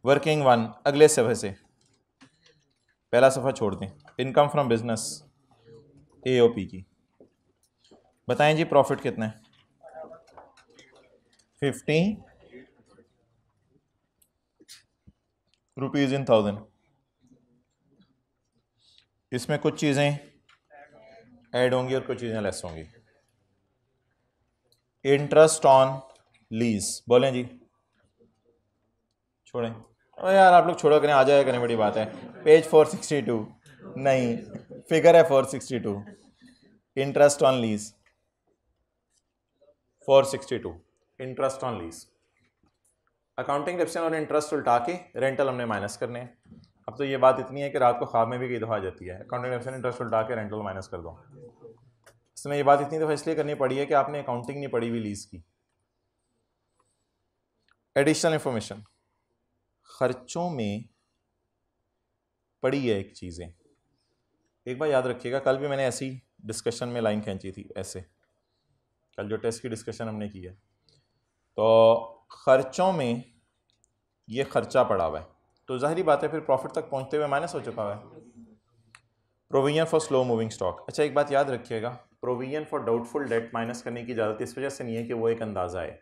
वर्किंग वन, अगले सफ़े से पहला सफ़ा छोड़ दें। इनकम फ्रॉम बिजनेस एओपी की बताएं जी। प्रॉफिट कितना है? 50 रुपीज़ इन 1000। इसमें कुछ चीज़ें ऐड होंगी और कुछ चीज़ें लेस होंगी। इंटरेस्ट ऑन लीज बोलें जी। छोड़ें, ओ यार आप लोग छोड़ो करें, आ जाए करें, बड़ी बात है। पेज 462 नहीं, फिगर है 462। Interest on lease 462, interest on lease. Accounting depreciation और इंटरेस्ट उल्टा के रेंटल हमने माइनस करने हैं। अब तो ये बात इतनी है कि रात को ख्वाब में भी कई दफ़ा आ जाती है, अकाउंटिंग डेप्रिसिएशन इंटरेस्ट उल्टा के रेंटल माइनस कर दो। इसमें ये बात इतनी दफ़ा इसलिए करनी पड़ी है कि आपने अकाउंटिंग नहीं पढ़ी हुई लीज की। एडिशनल इंफॉर्मेशन, खर्चों में पड़ी है एक चीज़ें, एक बार याद रखिएगा। कल भी मैंने ऐसी डिस्कशन में लाइन खींची थी ऐसे, कल जो टेस्ट की डिस्कशन हमने की है, तो खर्चों में ये खर्चा पड़ा हुआ है, तो जाहिर बात है फिर प्रॉफिट तक पहुंचते हुए माइनस हो चुका हुआ है। Provision for slow moving stock, अच्छा एक बात याद रखिएगा, provision for doubtful debt minus करने की इजाज़त इस वजह से नहीं है कि वो एक अंदाज़ा है,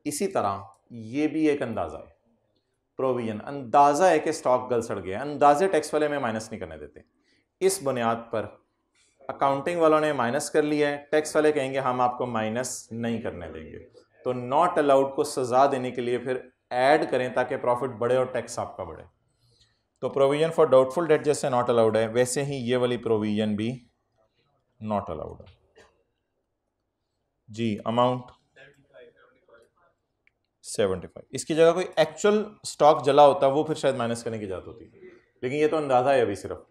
इसी तरह ये भी एक अंदाज़ा है। प्रोविजन अंदाज़ा है कि स्टॉक गल सड़ गया, अंदाजे टैक्स वाले में माइनस नहीं करने देते। इस बुनियाद पर अकाउंटिंग वालों ने माइनस कर लिया है, टैक्स वाले कहेंगे हम आपको माइनस नहीं करने देंगे, तो नॉट अलाउड को सजा देने के लिए फिर ऐड करें ताकि प्रॉफिट बढ़े और टैक्स आपका बढ़े। तो प्रोविजन फॉर डाउटफुल डेट जैसे नॉट अलाउड है, वैसे ही ये वाली प्रोविजन भी नॉट अलाउड है जी। अमाउंट 75, इसकी जगह कोई एक्चुअल स्टॉक जला होता वो फिर शायद माइनस करने की इजाजत होती, लेकिन ये तो अंदाजा है, अभी सिर्फ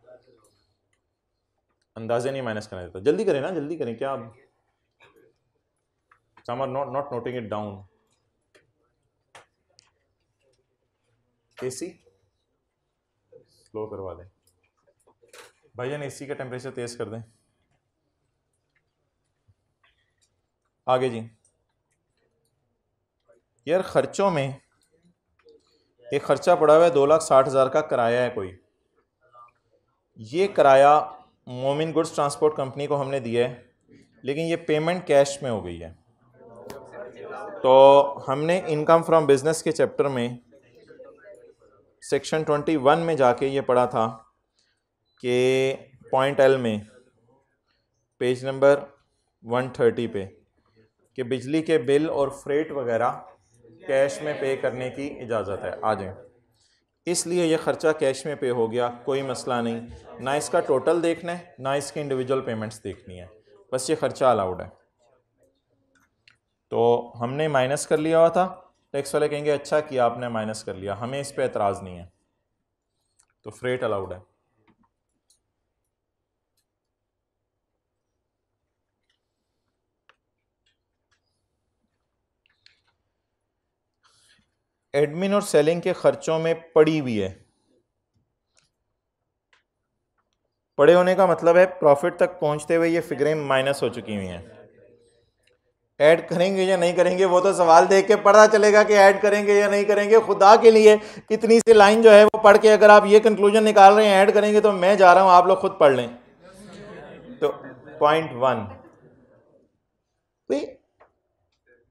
अंदाजे नहीं माइनस करना देता। जल्दी करें ना, जल्दी करें, क्या some are not noting it down। AC slow करवा दें भाईजान, एसी का टेम्परेचर तेज कर दें। आगे जी, यार खर्चों में एक खर्चा पड़ा हुआ है 2,60,000 का किराया है कोई। ये किराया मोमिन गुड्स ट्रांसपोर्ट कंपनी को हमने दिया है, लेकिन ये पेमेंट कैश में हो गई है। तो हमने इनकम फ्रॉम बिजनेस के चैप्टर में सेक्शन 21 में जाके ये पढ़ा था कि पॉइंट एल में पेज नंबर 130 पे कि बिजली के बिल और फ्रेट वगैरह कैश में पे करने की इजाज़त है। आ जाए, इसलिए ये ख़र्चा कैश में पे हो गया, कोई मसला नहीं, ना इसका टोटल देखना है ना इसकी इंडिविजुअल पेमेंट्स देखनी है, बस ये ख़र्चा अलाउड है। तो हमने माइनस कर लिया हुआ था, टैक्स वाले कहेंगे अच्छा किया आपने माइनस कर लिया, हमें इस पर एतराज़ नहीं है, तो फ्रेट अलाउड है। एडमिन और सेलिंग के खर्चों में पड़ी हुई है। पड़े होने का मतलब है प्रॉफिट तक पहुंचते हुए ये फिगरें माइनस हो चुकी हुई हैं। ऐड करेंगे या नहीं करेंगे वो तो सवाल देख के पता चलेगा कि ऐड करेंगे या नहीं करेंगे। खुदा के लिए इतनी सी लाइन जो है वो पढ़ के अगर आप ये कंक्लूजन निकाल रहे हैं ऐड करेंगे, तो मैं जा रहा हूं, आप लोग खुद पढ़ लें। तो पॉइंट 1,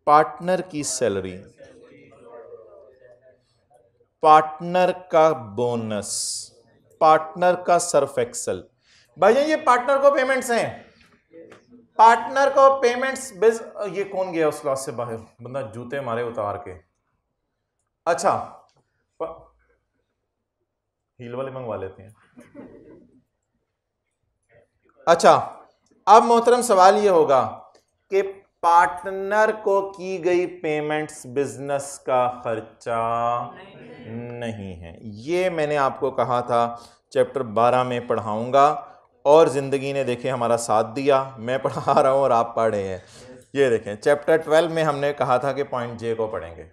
पार्टनर की सैलरी, पार्टनर का बोनस, पार्टनर का सर्फ एक्सल। भाई ये पार्टनर को पेमेंट्स हैं, पार्टनर को पेमेंट्स ये कौन गया उस क्लास से बाहर, बंदा जूते मारे उतार के। अच्छा हील वाले मंगवा लेते हैं। अच्छा अब मोहतरम सवाल ये होगा कि पार्टनर को की गई पेमेंट्स बिजनेस का खर्चा नहीं है। ये मैंने आपको कहा था चैप्टर 12 में पढ़ाऊंगा, और जिंदगी ने देखे हमारा साथ दिया। मैं पढ़ा रहा हूं और आप पढ़ रहे हैं। ये देखें चैप्टर 12 में हमने कहा था कि पॉइंट जे को पढ़ेंगे।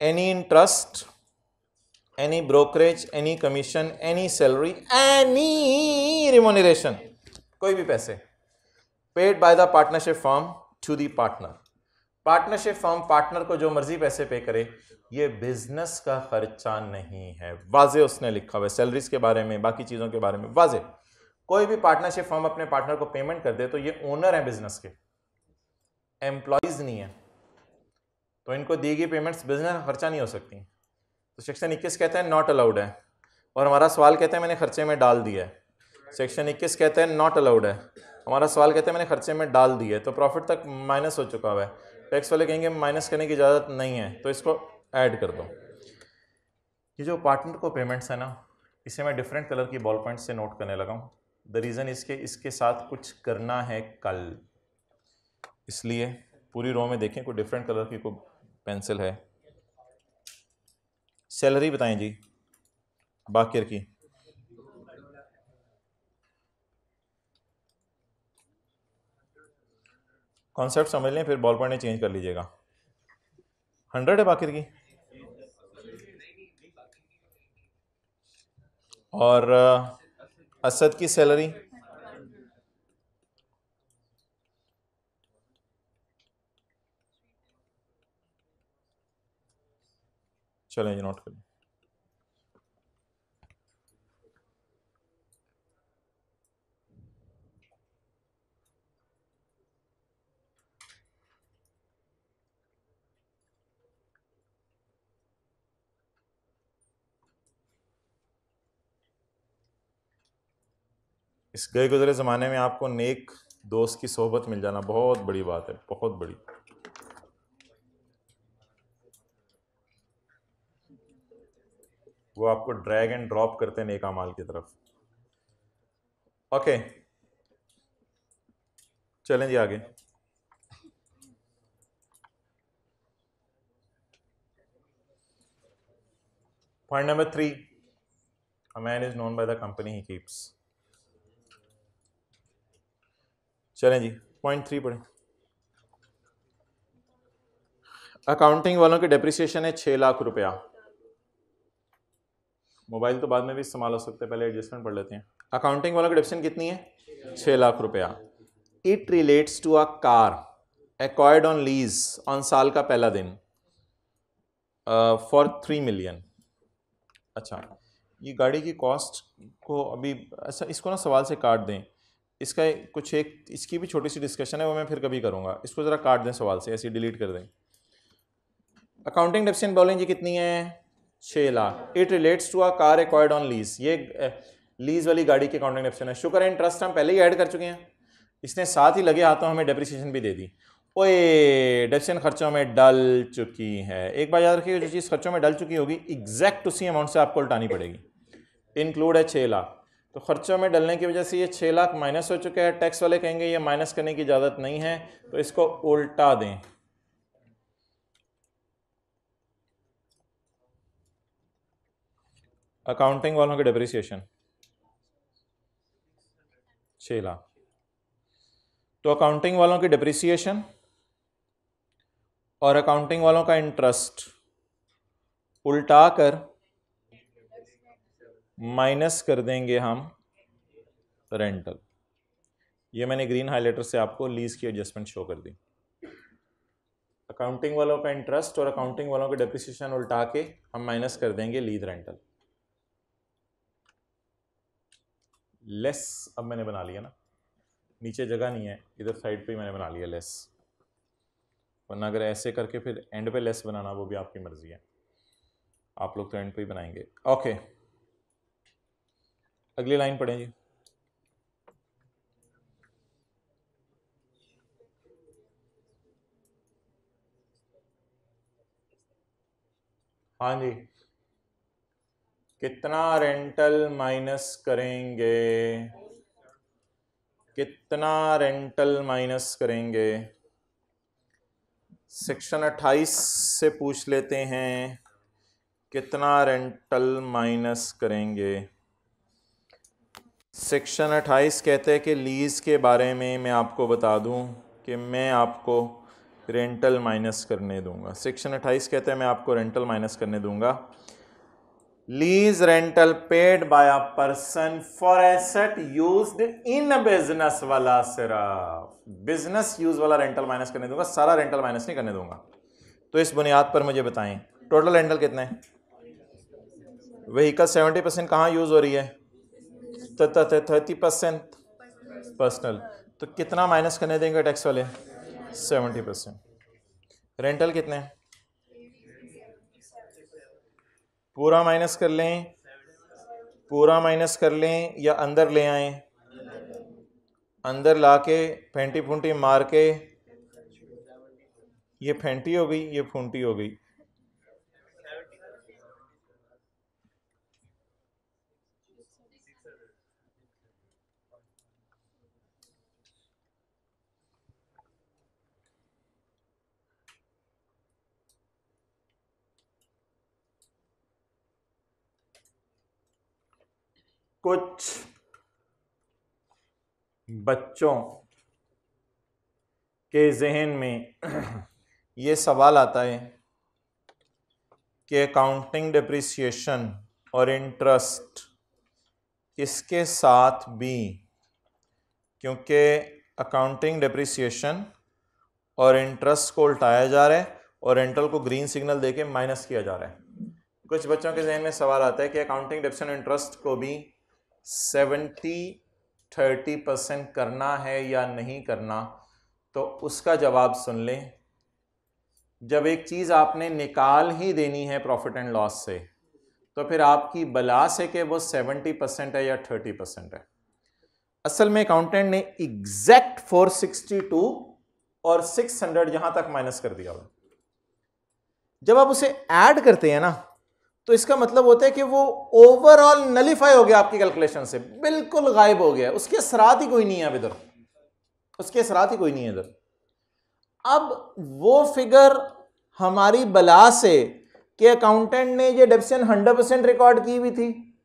Any interest, any brokerage, any commission, any salary, any remuneration, कोई भी पैसे paid by the partnership firm to the partner. Partnership firm partner को जो मर्जी पैसे पे करे, ये बिजनेस का खर्चा नहीं है। वाजे उसने लिखा हुआ है सैलरीज के बारे में, बाकी चीजों के बारे में वाजे। कोई भी पार्टनरशिप फर्म अपने पार्टनर को पेमेंट कर दे तो ये ओनर है बिजनेस के, एम्प्लॉइज नहीं है, तो इनको दी गई पेमेंट्स बिजनेस का खर्चा नहीं हो सकती। तो सेक्शन 21 कहता है नॉट अलाउड है, और हमारा सवाल कहता है मैंने खर्चे में डाल दिया है। सेक्शन 21 कहता है नॉट अलाउड है, हमारा सवाल कहता है मैंने खर्चे में डाल दिया है, तो प्रॉफिट तक माइनस हो चुका हुआ है। टैक्स वाले कहेंगे माइनस करने की इजाज़त नहीं है, तो इसको ऐड कर दो। ये जो पार्टनर को पेमेंट्स है ना, इसे मैं डिफरेंट कलर की बॉल पॉइंट से नोट करने लगा हूँ। द रीज़न इसके साथ कुछ करना है कल, इसलिए पूरी रो में देखें कोई डिफरेंट कलर की कोई पेंसिल है। सैलरी बताएं जी बाकिर की, कॉन्सेप्ट समझ लें फिर बॉल पॉइंट चेंज कर लीजिएगा। 100 है बाकिर की, और असद की सैलरी चलें जी नोट कर लें। इस गए गुजरे ज़माने में आपको नेक दोस्त की सोहबत मिल जाना बहुत बड़ी बात है, बहुत बड़ी। वो आपको ड्रैग एंड ड्रॉप करते हैं नेक अमाल की तरफ। ओके चलें जी आगे। Point number 3, a man is known by the company he keeps। चलें जी पॉइंट 3 पढ़ें। अकाउंटिंग वालों की डेप्रिसिएशन है 6 लाख रुपया। मोबाइल तो बाद में भी इस्तेमाल हो सकते हैं, पहले एडजस्टमेंट पढ़ लेते हैं। अकाउंटिंग वालों की डेप्रिसिएशन कितनी है? 6 लाख रुपया। It relates to a car acquired on lease on साल का पहला दिन फॉर 3 मिलियन। अच्छा ये गाड़ी की कॉस्ट को अभी ऐसा इसको ना सवाल से काट दें, इसका कुछ एक इसकी भी छोटी सी डिस्कशन है वो मैं फिर कभी करूँगा, इसको ज़रा काट दें सवाल से, ऐसे डिलीट कर दें। अकाउंटिंग डेप्रिसिएशन बोलें जी कितनी है? 6 lakh. It relates to a car acquired on lease, ये लीज वाली गाड़ी की अकाउंटिंग डेप्रिसिएशन है। शुक्र है इंटरेस्ट हम पहले ही ऐड कर चुके हैं, इसने साथ ही लगे हाथों हमें डेप्रिसिएशन भी दे दी। ओए डेप्रिसिएशन खर्चों में डल चुकी है। एक बार याद रखिएगा जो चीज़ खर्चों में डल चुकी होगी एग्जैक्ट उसी अमाउंट से आपको उल्टानी पड़ेगी। इंक्लूड है 6 लाख, तो खर्चों में डलने की वजह से ये 6 लाख माइनस हो चुका है। टैक्स वाले कहेंगे ये माइनस करने की इजाज़त नहीं है, तो इसको उल्टा दें। अकाउंटिंग वालों की डेप्रिसिएशन 6 लाख, तो अकाउंटिंग वालों की डेप्रिसिएशन और अकाउंटिंग वालों का इंटरेस्ट उल्टा कर माइनस कर देंगे हम रेंटल। ये मैंने ग्रीन हाइलाइटर से आपको लीज की एडजस्टमेंट शो कर दी। अकाउंटिंग वालों का इंटरेस्ट और अकाउंटिंग वालों के डेप्रिसिएशन उल्टा के हम माइनस कर देंगे लीज रेंटल। लेस अब मैंने बना लिया ना, नीचे जगह नहीं है, इधर साइड पे ही मैंने बना लिया लेस, वरना अगर ऐसे करके फिर एंड पे लेस बनाना वो भी आपकी मर्जी है, आप लोग तो एंड पे ही बनाएंगे। ओके, अगली लाइन पढ़ें जी। हाँ जी, कितना रेंटल माइनस करेंगे, कितना रेंटल माइनस करेंगे? सेक्शन 28 से पूछ लेते हैं कितना रेंटल माइनस करेंगे। सेक्शन 28 कहते हैं कि लीज़ के बारे में मैं आपको बता दूं कि मैं आपको रेंटल माइनस करने दूंगा। सेक्शन 28 कहते हैं मैं आपको रेंटल माइनस करने दूंगा। Lease rental paid by a person for asset used in business वाला, सिर्फ बिजनेस यूज वाला रेंटल माइनस करने दूंगा, सारा रेंटल माइनस नहीं करने दूंगा। तो इस बुनियाद पर मुझे बताएं टोटल रेंटल कितने हैं? व्हीकल 70% कहाँ यूज हो रही है? 30% पर्सनल। तो कितना माइनस करने देंगे टैक्स वाले? 70%। रेंटल कितने हैं? पूरा माइनस कर लें, पूरा माइनस कर लें या अंदर ले आए? अंदर लाके फेंटी फूंटी मार के, ये फेंटी हो गई, ये फूंटी हो गई। कुछ बच्चों के जहन में ये सवाल आता है कि अकाउंटिंग डिप्रिसिएशन और इंटरेस्ट इसके साथ भी, क्योंकि अकाउंटिंग डिप्रिसिएशन और इंटरेस्ट को उल्टाया जा रहा है और रेंटल को ग्रीन सिग्नल देके माइनस किया जा रहा है। कुछ बच्चों के जहन में सवाल आता है कि अकाउंटिंग डिप्रिसिएशन इंटरेस्ट को भी 70-30% करना है या नहीं करना। तो उसका जवाब सुन लें। जब एक चीज़ आपने निकाल ही देनी है प्रॉफिट एंड लॉस से, तो फिर आपकी बला से कि वो 70% है या 30% है। असल में अकाउंटेंट ने एग्जैक्ट 462 और 600 यहां तक माइनस कर दिया हुआ। जब आप उसे ऐड करते हैं ना, तो इसका मतलब होता है कि वो ओवरऑल नलीफाई हो गया, आपकी कैलकुलेशन से बिल्कुल गायब हो गया, उसके असरात ही कोई नहीं है अब इधर, उसके असरात ही कोई नहीं है इधर। अब वो फिगर हमारी बला से कि अकाउंटेंट ने ये डेप्सियन 100% रिकॉर्ड की हुई थी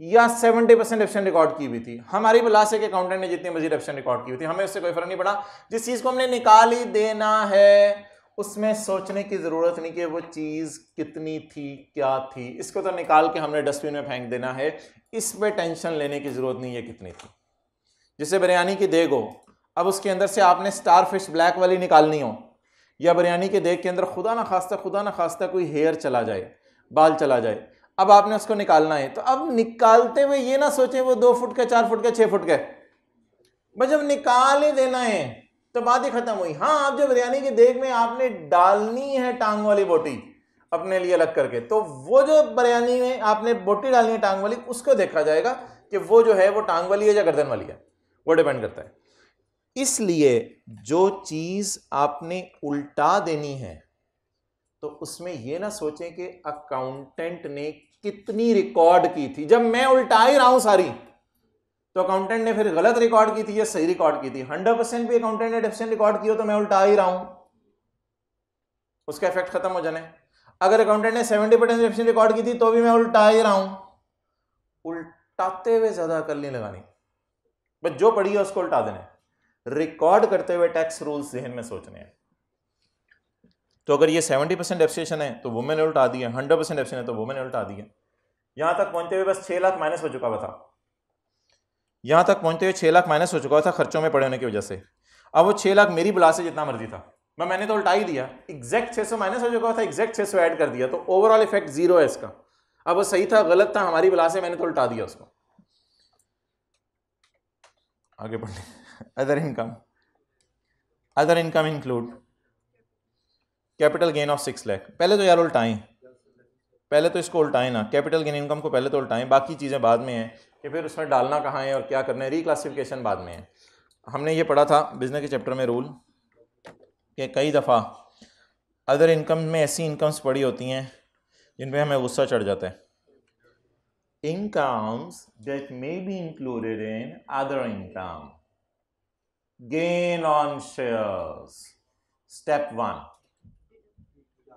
या 70% डेप्सियन रिकॉर्ड की हुई थी, हमारी बला से कि अकाउंटेंट ने जितनी मर्जी डेप्सियन रिकॉर्ड की हुई थी, हमें उससे कोई फर्क नहीं पड़ा। जिस चीज को हमने निकाल ही देना है उसमें सोचने की जरूरत नहीं कि वो चीज कितनी थी, क्या थी, इसको तो निकाल के हमने डस्टबिन में फेंक देना है, इसमें टेंशन लेने की जरूरत नहीं है कितनी थी। जैसे बिरयानी की देग हो, अब उसके अंदर से आपने स्टार फिश ब्लैक वाली निकालनी हो, या बिरयानी के देग के अंदर खुदा ना खास्ता कोई हेयर चला जाए, बाल चला जाए, अब आपने उसको निकालना है। तो अब निकालते हुए ये ना सोचें वो 2 फुट के, 4 फुट के, 6 फुट के, बस जब निकाल ही देना है तो बात ही खत्म हुई। हाँ, आप जब बिरयानी के देग में आपने डालनी है टांग वाली बोटी अपने लिए अलग करके, तो वो जो बिरयानी में आपने बोटी डालनी है टांग वाली, उसको देखा जाएगा कि वो जो है वो टांग वाली है या गर्दन वाली है, वो डिपेंड करता है। इसलिए जो चीज आपने उल्टा देनी है तो उसमें यह ना सोचें कि अकाउंटेंट ने कितनी रिकॉर्ड की थी। जब मैं उल्टा ही रहा हूं सारी, तो अकाउंटेंट ने फिर गलत रिकॉर्ड की थी या सही रिकॉर्ड की थी। 100% भी अकाउंटेंट ने डेप्सियन रिकॉर्ड की हो तो मैं उल्टा ही रहा हूं, उसका इफेक्ट खत्म हो जाने। अगर अकाउंटेंट ने 70% डेप्सियन रिकॉर्ड की थी तो भी मैं उल्टा ही रहा हूं। उल्टाते हुए ज्यादा अकल नहीं लगानी, बस जो पढ़ी है उसको उल्टा देने। रिकॉर्ड करते हुए टैक्स रूल्स जहन में सोचने हैं। तो अगर ये 70% डेप्रिसिएशन है तो वो मैंने उल्टा दिया, 100% डेप्रिसिएशन है तो वो मैंने उल्टा दिया। यहाँ तक पहुँचते हुए बस 6 लाख माइनस हो चुका हुआ था, यहाँ तक पहुँचते हुए 6 लाख माइनस हो चुका हुआ था खर्चों में पड़े होने की वजह से। अब वो 6 लाख मेरी बुला से जितना मर्जी था, मैंने तो उल्टा ही दिया, एग्जैक्ट 600 माइनस हो चुका हुआ था, एग्जैक्ट 600 ऐड कर दिया, तो ओवरऑल इफेक्ट जीरो है इसका। अब वो सही था गलत था हमारी बुला से, मैंने तो उल्टा दिया उसको। आगे बढ़े। Other income include capital gain of 6 lakh. पहले तो यार उल्टाएं, पहले तो इसको उल्टाएं ना, कैपिटल गेन इनकम को पहले तो उल्टाएं, बाकी चीज़ें बाद में हैं कि फिर उसमें डालना कहाँ है और क्या करना है, रिक्लासिफिकेशन बाद में है। हमने ये पढ़ा था बिजनेस के चैप्टर में रूल कि कई दफ़ा अदर इनकम में ऐसी इनकम्स पड़ी होती हैं जिन पे हमें गुस्सा चढ़ जाता है। Incomes that may be included in other income. Gain on shares. Step 1.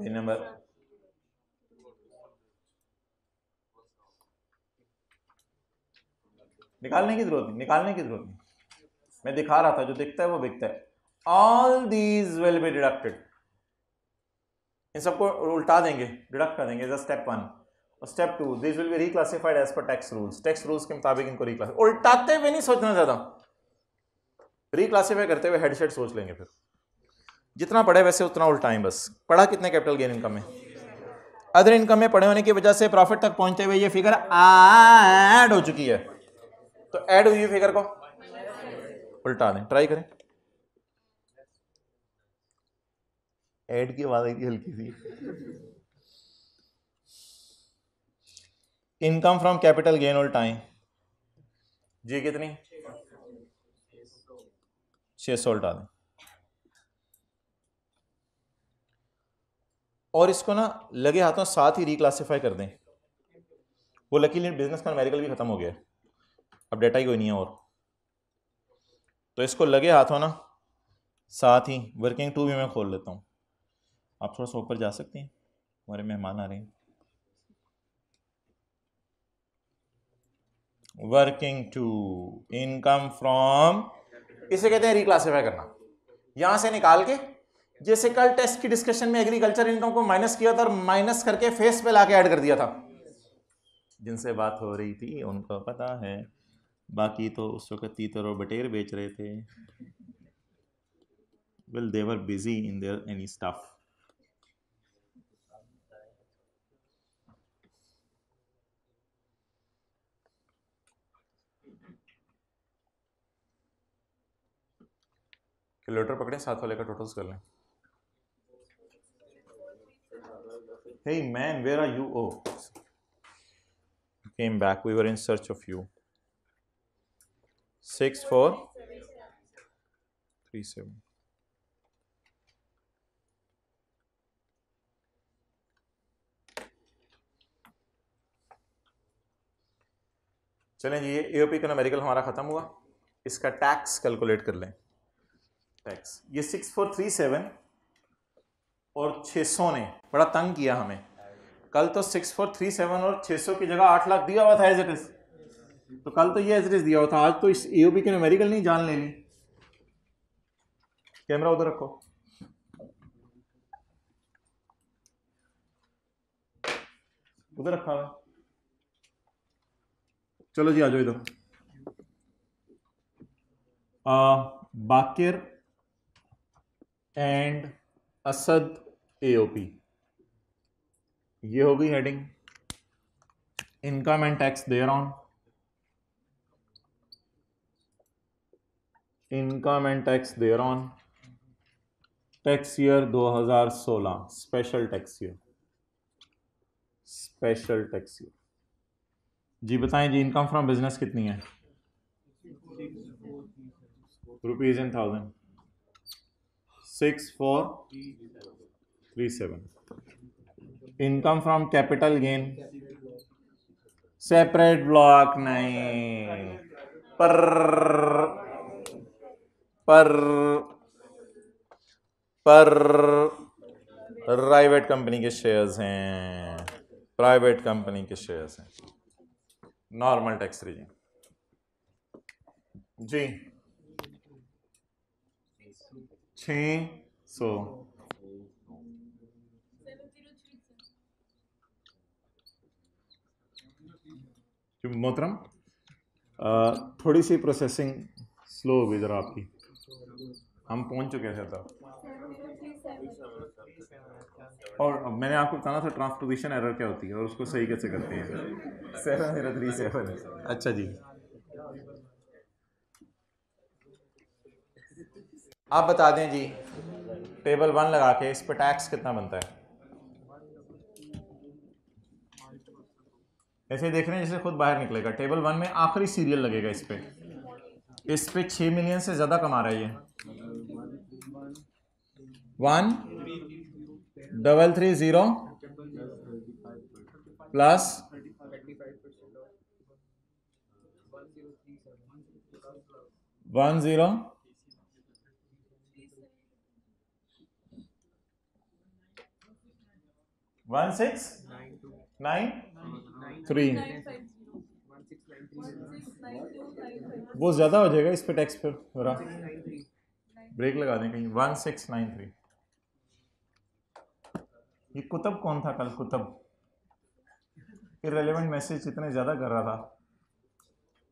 Number निकालने की जरूरत नहीं, मैं दिखा रहा था, जो दिखता है वो बिकता है। All these will be deducted. इन सबको उल्टा देंगे, डिडक्ट कर देंगे, step 1। Step 2, this will be reclassified as per tax rules. Tax rules के मुताबिक इनको रिक्लासिफाई, उल्टाते हुए नहीं सोचना ज्यादा, रिक्लासिफाई करते हुए हेडसेट सोच लेंगे, फिर जितना पढ़े वैसे उतना उल्टाएं बस। पढ़ा कितने कैपिटल गेन इनकम में, अदर इनकम में पढ़े होने की वजह से प्रॉफिट तक पहुंचते हुए ये फिगर ऐड हो चुकी है, तो ऐड हुई फिगर को उल्टा दें, ट्राई करें। ऐड की आवाज आई थी हल्की सी। इनकम फ्रॉम कैपिटल गेन उल्टाएं जी, कितनी 600 उल्टा दें, और इसको ना लगे हाथों साथ ही रिक्लासिफाई कर दें। वो लकीली बिजनेस का न्यूमेरिकल भी खत्म हो गया, अब डेटा ही कोई नहीं है और, तो इसको लगे हाथों ना साथ ही वर्किंग टू भी मैं खोल लेता हूँ। आप थोड़ा सा ऊपर जा सकते हैं, हमारे मेहमान आ रहे हैं। वर्किंग टू इनकम फ्रॉम, इसे कहते हैं रिक्लासिफाई करना। यहां से निकाल के, जैसे कल टेस्ट की डिस्कशन में एग्रीकल्चर इनकम को माइनस किया था और माइनस करके फेस पे लाके ऐड कर दिया था, जिनसे बात हो रही थी उनको पता है, बाकी तो उस वक्त तीतर और बटेर बेच रहे थे। Well they were busy in their any stuff. Calculator पकड़े, साथ वाले का टोटल्स कर लें। Hey man, where are you? Oh, came back. We were in search of you. 6437. चलें जी, ये एओपी का न्यूमेरिकल हमारा खत्म हुआ। इसका टैक्स कैलकुलेट कर लें। टैक्स ये 6437 और 600 ने बड़ा तंग किया हमें। कल तो 6437 और 600 की जगह 8 लाख दिया हुआ था एज इट इज, तो कल तो ये एज इट इज दिया हुआ था, आज तो इस एओपी के न्यूमेरिकल नहीं जान लेनी। कैमरा उधर रखो, उधर रखा हुआ। चलो जी आ जाओ इधर। बाकिर एंड असद एओपी, ये हो गई heading. Income and tax thereon, income and tax thereon, tax year 2016, special tax year, special tax year. जी बताएं जी, इनकम फ्रॉम बिजनेस कितनी है? Rupees in 1000, 6437। Income from capital gain, separate block नहीं, पर प्राइवेट कंपनी के shares हैं, private company के शेयर्स हैं, नॉर्मल टैक्स रीजन जी। 600 मोहतरम थोड़ी सी प्रोसेसिंग स्लो हो गई ज़रा आपकी, हम पहुंच चुके थे तब, और मैंने आपको बताना था ट्रांसपोजिशन एरर क्या होती है और उसको सही कैसे करते हैं। 7037। अच्छा जी, आप बता दें जी, टेबल 1 लगा के इस पे टैक्स कितना बनता है। ऐसे देख रहे हैं जैसे खुद बाहर निकलेगा। टेबल 1 में आखिरी सीरियल लगेगा, इस पे 6 मिलियन से ज़्यादा कमा रहा है ये। 1330 प्लस 1693, वो ज़्यादा हो जाएगा इस पे टैक्स पे, जरा ब्रेक लगा दें कहीं। 1693। ये कुतब कौन था कल? कुतब इररिलेवेंट मैसेज इतने ज़्यादा कर रहा था।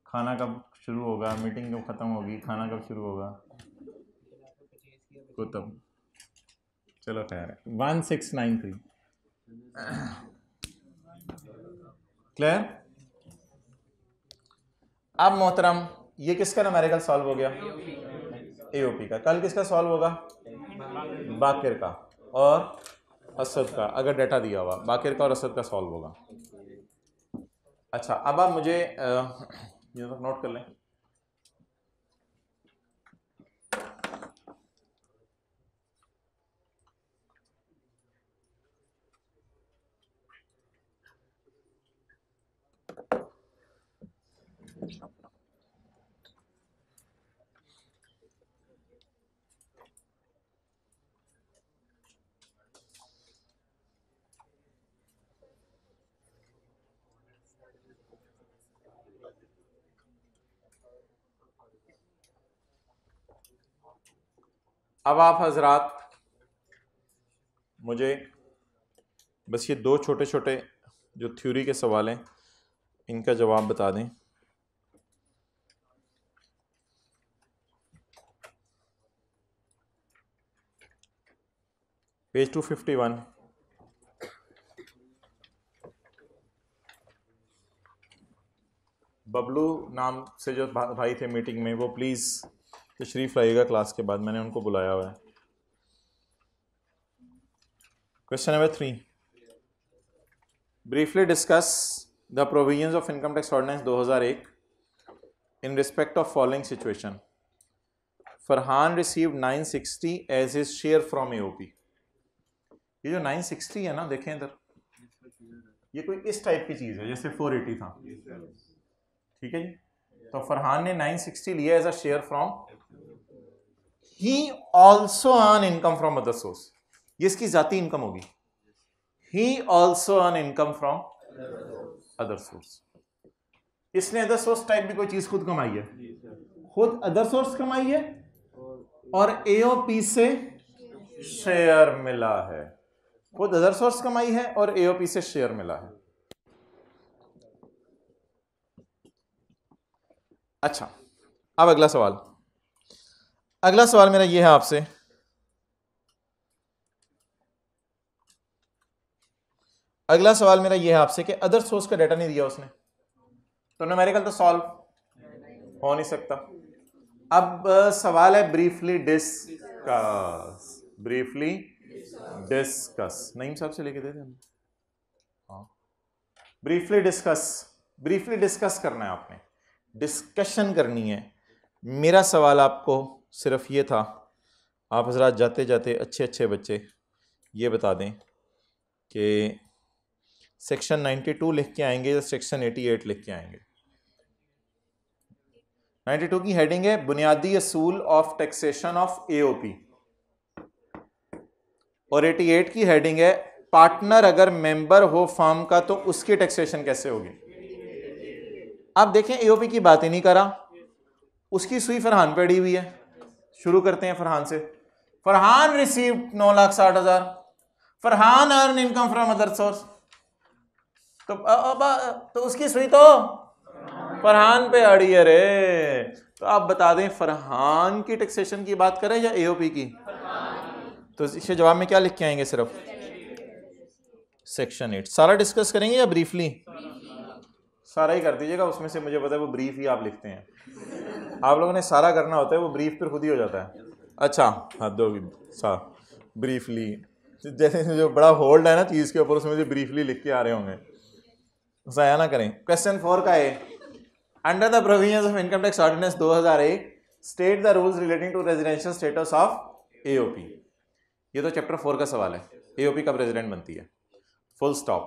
खाना कब शुरू होगा, मीटिंग कब ख़त्म होगी, खाना कब शुरू होगा। कुतब, चलो खैर है। 1693 क्लियर। अब मोहतरम ये किसका न्यूमेरिकल सॉल्व हो गया? एओपी का। कल किसका सॉल्व होगा? बाकिर का और असद का, अगर डाटा दिया हुआ बाकिर का और असद का सॉल्व होगा। अच्छा, अब आप मुझे ये तो नोट कर लें। अब आप हजरात मुझे बस ये दो छोटे छोटे जो थ्योरी के सवाल हैं इनका जवाब बता दें। पेज 251, बबलू नाम से जो भाई थे मीटिंग में, वो प्लीज़ तशरीफ़ लाइएगा क्लास के बाद, मैंने उनको बुलाया हुआ है। Question number 3, briefly discuss the provisions of income tax ordinance 2001 in respect of following situation. Farhan received 960 as his share from AOP. ये जो 960 है ना, देखें इधर, ये कोई इस टाइप की चीज़ है जैसे 480 था, ठीक है जी। तो फरहान ने 960 लिया as a share from, he also earn income from other source, ये इसकी जाती इनकम होगी। He also earn income from other source, इसने अदर सोर्स टाइप भी कोई चीज खुद कमाई है, खुद अदर सोर्स कमाई है और एओपी से शेयर मिला है। खुद अदर सोर्स कमाई है और एओपी से शेयर मिला है। अच्छा, अब अगला सवाल, अगला सवाल मेरा ये है आपसे, अगला सवाल मेरा ये है आपसे कि अदर सोर्स का डाटा नहीं दिया उसने, तो न्यूमेरिकल तो सॉल्व हो नहीं सकता। अब सवाल है briefly discuss, briefly discuss, Naeem साहब से लेके दे दें। हाँ, ब्रीफली डिस्कस, ब्रीफली डिस्कस करना है आपने, डिस्कशन करनी है। मेरा सवाल आपको सिर्फ ये था, आप हजरात जाते जाते अच्छे अच्छे बच्चे ये बता दें कि सेक्शन 92 लिख के आएंगे या सेक्शन 88 लिख के आएंगे। 92 की हेडिंग है बुनियादी असूल ऑफ टैक्सेशन ऑफ एओपी और 88 की हेडिंग है पार्टनर अगर मेंबर हो फर्म का तो उसकी टैक्सेशन कैसे होगी। आप देखें एओपी की बात ही नहीं करा, उसकी सुई फरहान पे अड़ी हुई है। शुरू करते हैं फरहान से। Farhan received 9,60,000, Farhan earn income from other source. तो उसकी सुई तो फरहान पे अड़ी है रे। तो आप बता दें फरहान की टैक्सेशन की बात करें या एओपी की? तो इसके जवाब में क्या लिख के आएंगे? सिर्फ सेक्शन 8 सारा डिस्कस करेंगे या ब्रीफली? सारा ही कर दीजिएगा, उसमें से मुझे पता है वो ब्रीफ ही आप लिखते हैं। आप लोगों ने सारा करना होता है, वो ब्रीफ फिर खुद ही हो जाता है। अच्छा हाँ दो सा ब्रीफली, जैसे जो बड़ा होल्ड है ना चीज़ के ऊपर, उसमें से ब्रीफली लिख के आ रहे होंगे, ज़ाया ना करें। क्वेश्चन 4 का है, under the provisions of income tax ordinance 2001 state the rules relating to residential status of AOP. ये तो चैप्टर 4 का सवाल है, एओपी कब रेजिडेंट बनती है, फुल स्टॉप।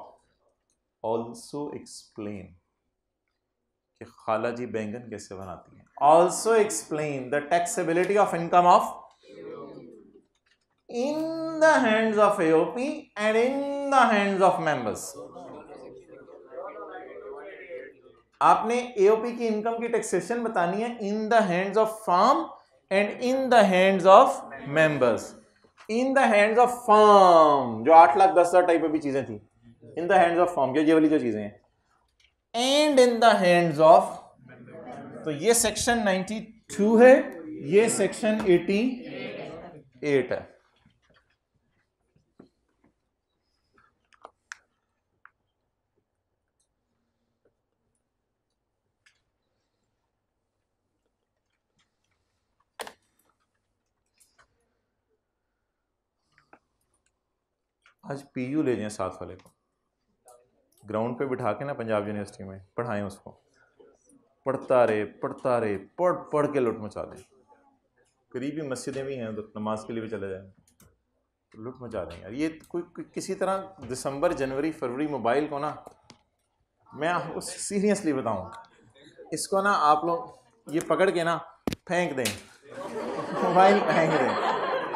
ऑल्सो एक्सप्लेन कि खाला जी बैंगन कैसे बनाती है। Also explain the taxability of income of in the hands of AOP and in the hands of members। आपने AOP की इनकम की टैक्सेशन बतानी है in the hands of firm and in the hands of members. In the hands of firm जो 8,10,000 type की चीजें थी, in the hands of firm ये वाली जो चीजें हैं, and in the hands of, तो ये सेक्शन 92 है, ये सेक्शन 88 है। आज पीयू ले जाएं साथ वाले को, ग्राउंड पे बिठा के ना पंजाब यूनिवर्सिटी में पढ़ाएं उसको, पढ़ता रहे पढ़ पढ़ के लुट मचा दें। करीबी मस्जिदें भी हैं, तो नमाज के लिए भी चले जाएं, तो लुट मचा दें यार। ये कोई किसी तरह दिसंबर जनवरी फरवरी मोबाइल को ना, मैं आपको सीरियसली बताऊं, इसको ना आप लोग ये पकड़ के ना फेंक दें, मोबाइल फेंक दें,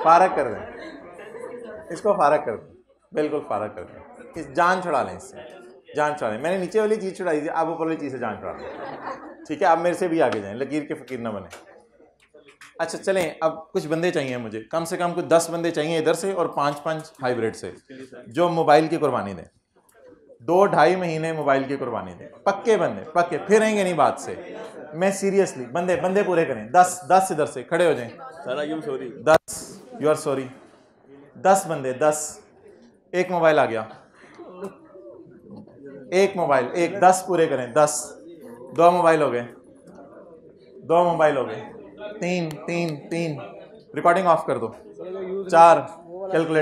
फारग कर दें, इसको फारग कर दें, बिल्कुल फारग कर दें, इस जान छुड़ा लें, इससे जान छुड़ा लें। मैंने नीचे वाली चीज़ छुड़ाई थी, आप ऊपर वाली चीज़ से जान छुड़ा लें, ठीक है? आप मेरे से भी आगे जाएं, लकीर के फ़कीर ना बने। अच्छा चलें, अब कुछ बंदे चाहिए मुझे, कम से कम कुछ 10 बंदे चाहिए इधर से और 5-5 हाइब्रिड से, जो मोबाइल की कुर्बानी दें, 2-2.5 महीने मोबाइल की कुर्बानी दें, पक्के बंदे, पक्के, फिर आएंगे नहीं बात से, मैं सीरियसली, बंदे पूरे करें। 10 इधर से खड़े हो जाएं, 10 यू आर सॉरी, 10 बंदे, 10, एक मोबाइल आ गया, एक मोबाइल, एक 10 पूरे करें, 10, 2 मोबाइल हो गए, 2 मोबाइल हो गए, 3 रिकॉर्डिंग ऑफ कर दो, 4 कैलकुलेट